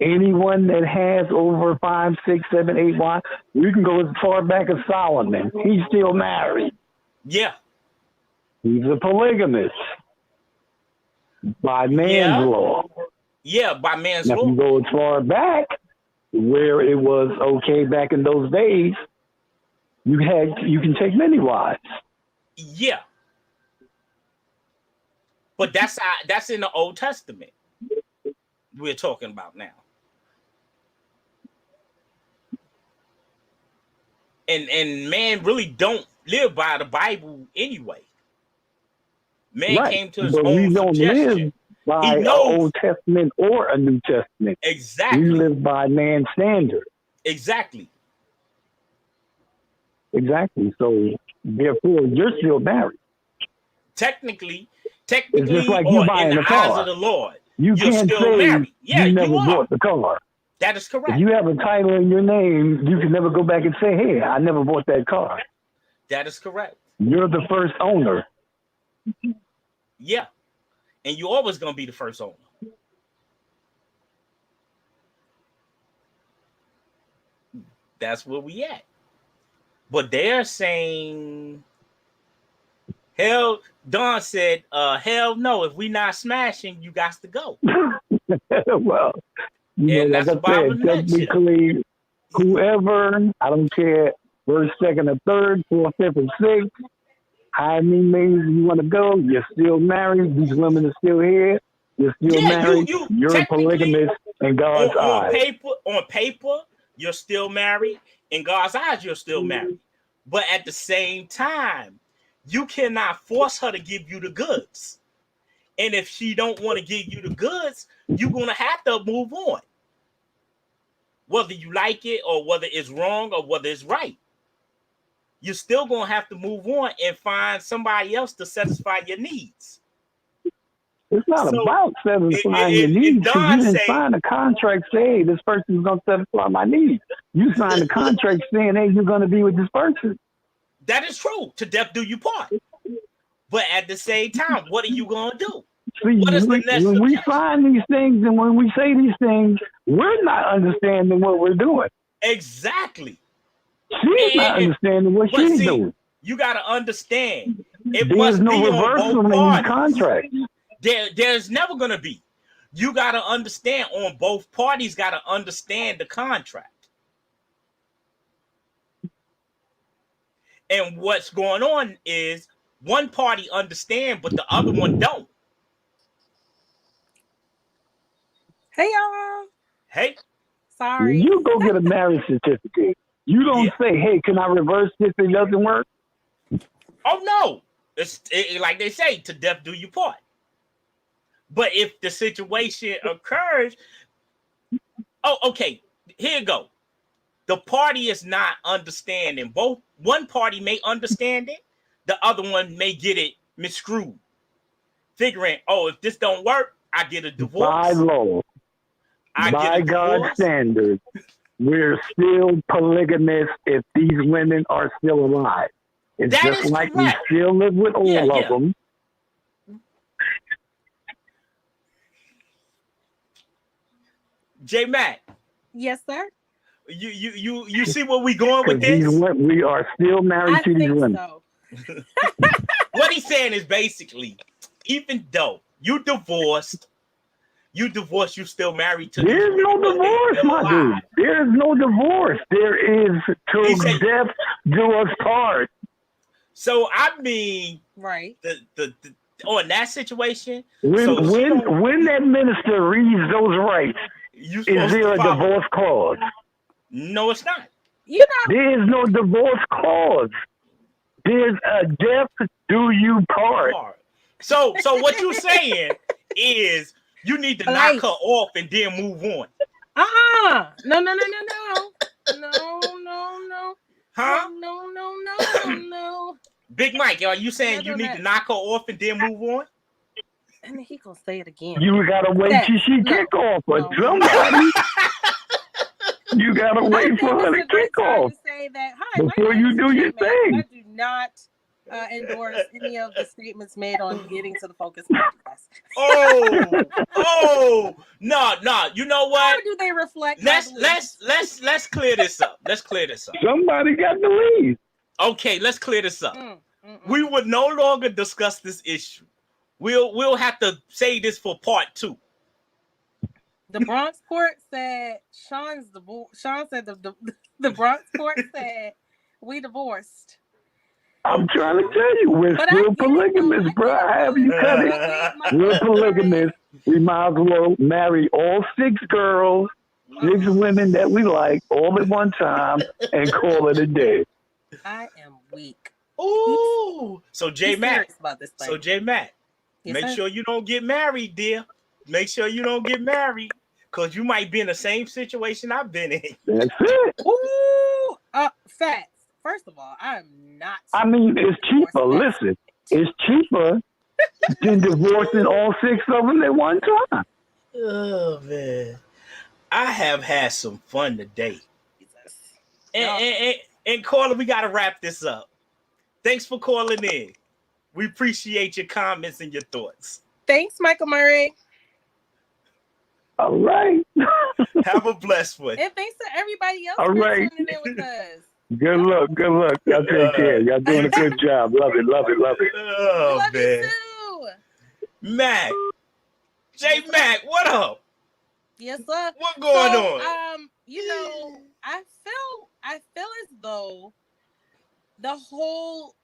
D: Anyone that has over 5, 6, 7, 8 wives, we can go as far back as Solomon. He's still married.
B: Yeah.
D: He's a polygamist by man's law.
B: Yeah, by man's
D: now,
B: law.
D: If you go as far back where it was okay back in those days, you can take many wives.
B: Yeah. But that's in the Old Testament we're talking about now. And man really don't live by the Bible anyway. Man came to his own
D: we don't
B: suggestion.
D: live by an Old Testament or a New Testament.
B: Exactly.
D: We live by man's standard.
B: Exactly.
D: So therefore, you're still married.
B: Technically,
D: it's just like you buying
B: in the
D: a car.
B: eyes of the Lord,
D: you're
B: can't
D: still
B: say
D: married.
B: Yeah,
D: you never
B: you are.
D: bought the car.
B: That is correct.
D: If you have a title in your name, you can never go back and say, hey, I never bought that car.
B: That is correct.
D: You're the first owner.
B: Yeah. And you're always going to be the first owner. That's where we at. But they're saying, Don said, hell no, if we not smashing, you got to go.
D: Well, like I said, technically, whoever, I don't care, first, second, or third, fourth, fifth, or sixth, how many names you want to go, you're still married, these women are still here, you're still married, you're a polygamist in God's eyes.
B: On paper, you're still married. In God's eyes, you're still married. But at the same time, you cannot force her to give you the goods. And if she don't want to give you the goods, you're going to have to move on. Whether you like it or whether it's wrong or whether it's right. You're still going to have to move on and find somebody else to satisfy your needs.
D: It's not about satisfying your needs. You didn't sign a contract saying, hey, this person is going to satisfy my needs. You signed a contract saying, hey, you're going to be with this person.
B: That is true. To death do you part. But at the same time, what are you going to do?
D: See, when we sign these things and when we say these things, we're not understanding what we're doing.
B: Exactly.
D: She's not understanding what she's doing.
B: You got to understand.
D: There's no reversal in these contracts.
B: There's never going to be. You got to understand on both parties got to understand the contract. And what's going on is one party understand, but the other one don't.
A: Hey, y'all.
B: Hey.
A: Sorry.
D: You go get a marriage certificate. You don't say, hey, can I reverse this if it doesn't work?
B: Oh, no. It's like they say, to death do you part. But if the situation occurs, okay, here you go. The party is not understanding. One party may understand it, the other one may get it miscrewed. Figuring, if this don't work, I get a divorce.
D: By law, by God's standards, we're still polygamous if these women are still alive. It's
B: that
D: just like
B: correct.
D: we still live with all of them.
B: J.Mac.
A: Yes, sir.
B: You see where we going with this?
D: We are still married to these women.
A: So.
B: What he's saying is basically, even though you divorced, you still married to.
D: There's no divorce, my dude. There's no divorce. There is till death do us part.
B: So I mean,
A: right?
B: The in that situation,
D: when that minister reads those rights, is there a divorce clause?
B: No, it's not.
D: There is no divorce clause. There's a death do you part.
B: So what you're saying is you need to knock her off and then move on.
A: No.
B: Huh?
A: No.
B: Big Mike, are you saying you need to knock her off and then move on?
A: And he gonna say it again.
D: You gotta wait till she kick off or somebody. You gotta wait for her to kick off before you do your thing.
A: I do not endorse any of the statements made on Getting to the Focus podcast.
B: No. You know what?
A: How do they reflect?
B: Let's clear this up.
D: Somebody got to leave.
B: Okay, let's clear this up. We would no longer discuss this issue. We'll have to say this for part 2.
A: The Bronx court said Sean said the Bronx court said we divorced.
D: I'm trying to tell you, we're still polygamous, bro. I have you cut it. We're polygamous. We might as well marry all 6 girls, 6 women that we like all at one time and call it a day.
A: I am weak.
B: Ooh. So J.Mac.
A: Yes,
B: make sure you don't get married, dear. Make sure you don't get married. Because you might be in the same situation I've been in.
D: That's it.
A: Ooh. Phatz. First of all, I'm not.
D: I mean, it's cheaper. Listen, it's cheaper than divorcing all 6 of them at one time.
B: Oh, man. I have had some fun today. And Carla, we got to wrap this up. Thanks for calling in. We appreciate your comments and your thoughts.
A: Thanks, Michael Murray.
D: All right.
B: Have a blessed one.
A: And thanks to everybody else
D: for tuning
A: in with us.
D: Good luck. Y'all take care. Y'all doing a good job. Love it.
B: Oh,
A: love
B: man.
A: You too.
B: Mac. J.Mac, what up?
A: Yes, sir.
B: What going on?
A: I feel as though the whole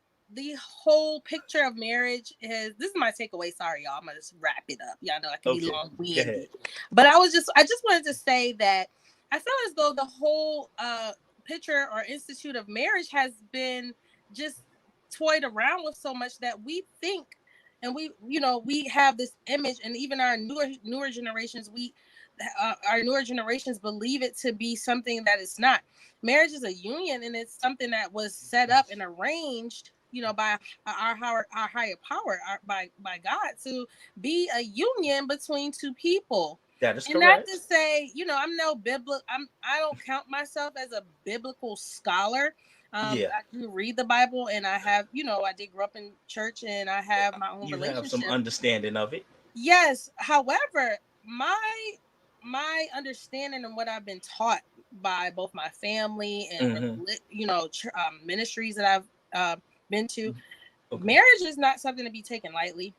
A: picture of marriage this is my takeaway. Sorry, y'all. I'm gonna just wrap it up. Y'all know I can be long-winded. But I just wanted to say that I feel as though the whole picture or institute of marriage has been just toyed around with so much that we think and we have this image, and even our newer generations, our newer generations believe it to be something that it's not. Marriage is a union, and it's something that was set up and arranged, by our higher power, by God, to be a union between 2 people.
B: That is correct.
A: And not to say, I'm no biblical. I don't count myself as a biblical scholar. I do read the Bible, and I have, I did grow up in church, and I have my own relationship. You
B: have some understanding of it.
A: Yes. However, my understanding and what I've been taught by both my family and ministries that I've been to, marriage is not something to be taken lightly.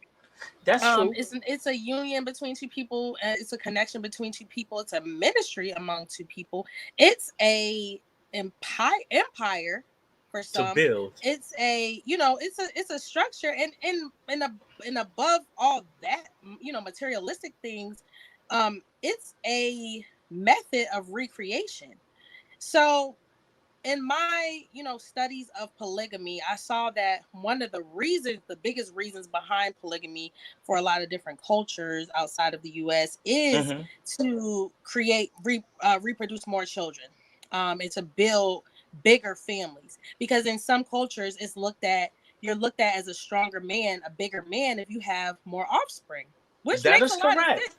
B: That's true.
A: It's a union between 2 people, and it's a connection between 2 people. It's a ministry among 2 people. It's a empire for some.
B: build.
A: It's a, it's a structure, and above all that, materialistic things, it's a method of recreation. So in my, studies of polygamy, I saw that one of the biggest reasons behind polygamy for a lot of different cultures outside of the U.S. is to reproduce more children, and to build bigger families. Because in some cultures, you're looked at as a stronger man, a bigger man, if you have more offspring, which
B: That
A: makes
B: is
A: a lot of
B: correct.
A: sense.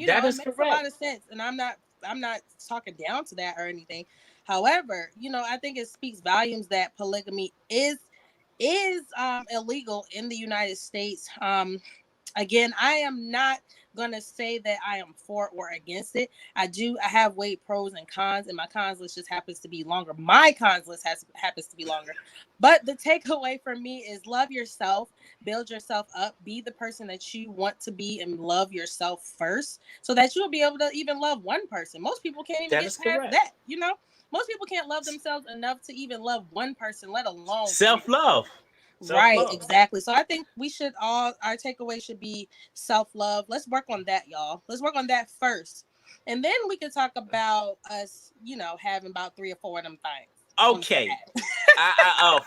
B: That
A: It
B: is
A: makes
B: correct.
A: a lot of sense, and I'm not talking down to that or anything. However, I think it speaks volumes that polygamy is illegal in the United States. Again, I am not gonna say that I am for or against it. I have weighed pros and cons, and my cons list just happens to be longer. My cons list happens to be longer. But the takeaway for me is love yourself, build yourself up, be the person that you want to be, and love yourself first, so that you'll be able to even love one person. Most people can't even get past that. Most people can't love themselves enough to even love one person, let alone
B: self-love.
A: Right, exactly. So I think our takeaway should be self-love. Let's work on that, y'all. Let's work on that first. And then we can talk about us, having about 3 or 4 of them things.
B: Okay.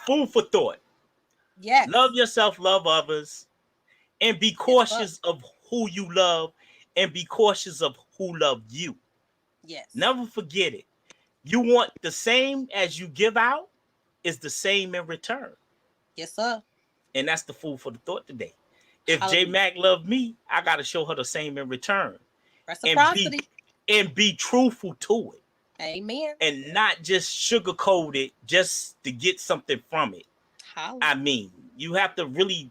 B: Food for thought.
A: Yes.
B: Love yourself, love others, and be cautious of who you love, and be cautious of who loved you.
A: Yes.
B: Never forget it. You want the same as you give out is the same in return.
A: Yes, sir.
B: And that's the food for the thought today. If J.Mac loved me, I got to show her the same in return.
A: Reciprocity.
B: And be truthful to it.
A: Amen.
B: And not just sugarcoat it just to get something from it. I mean, you have to really,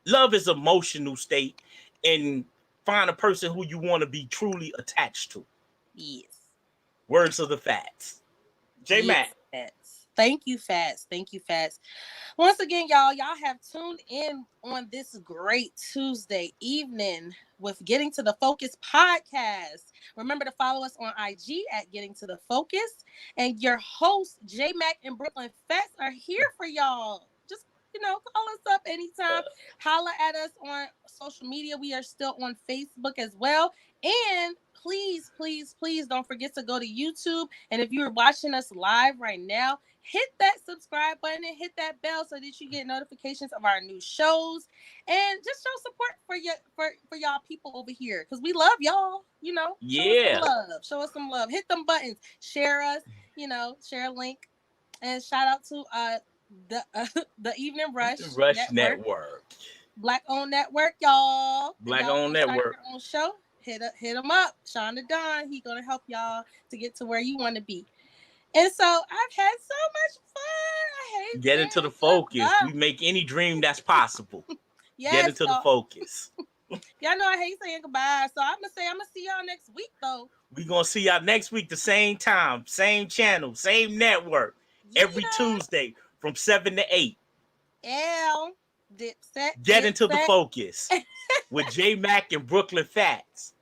B: love is emotional state, and find a person who you want to be truly attached to.
A: Yes.
B: Words of the Phatz. J.Mac.
A: Yes, Thank you, Phatz. Once again, y'all have tuned in on this great Tuesday evening with Getting to the Focus podcast. Remember to follow us on IG at Getting to the Focus. And your hosts, J.Mac and Bklyn Phatz, are here for y'all. Just, call us up anytime. Holla at us on social media. We are still on Facebook as well. And please, please, please don't forget to go to YouTube. And if you're watching us live right now, hit that subscribe button and hit that bell so that you get notifications of our new shows, and just show support for y'all people over here, because we love y'all. Show us some love. Hit them buttons. Share us. Share a link, and shout out to the Evening Rush
B: Network.
A: Black-owned network, y'all.
B: Black-owned network.
A: Your own show. Hit them up. Sean the Don. He gonna help y'all to get to where you want to be. And so I've had so much fun.
B: Get into the focus. We make any dream that's possible.
A: Yes,
B: get into the focus.
A: Y'all know I hate saying goodbye. So I'm gonna see y'all next week, though.
B: We're gonna see y'all next week, the same time, same channel, same network. Every Tuesday from 7 to 8. Get into the focus with J.Mac and Bklyn Phatz.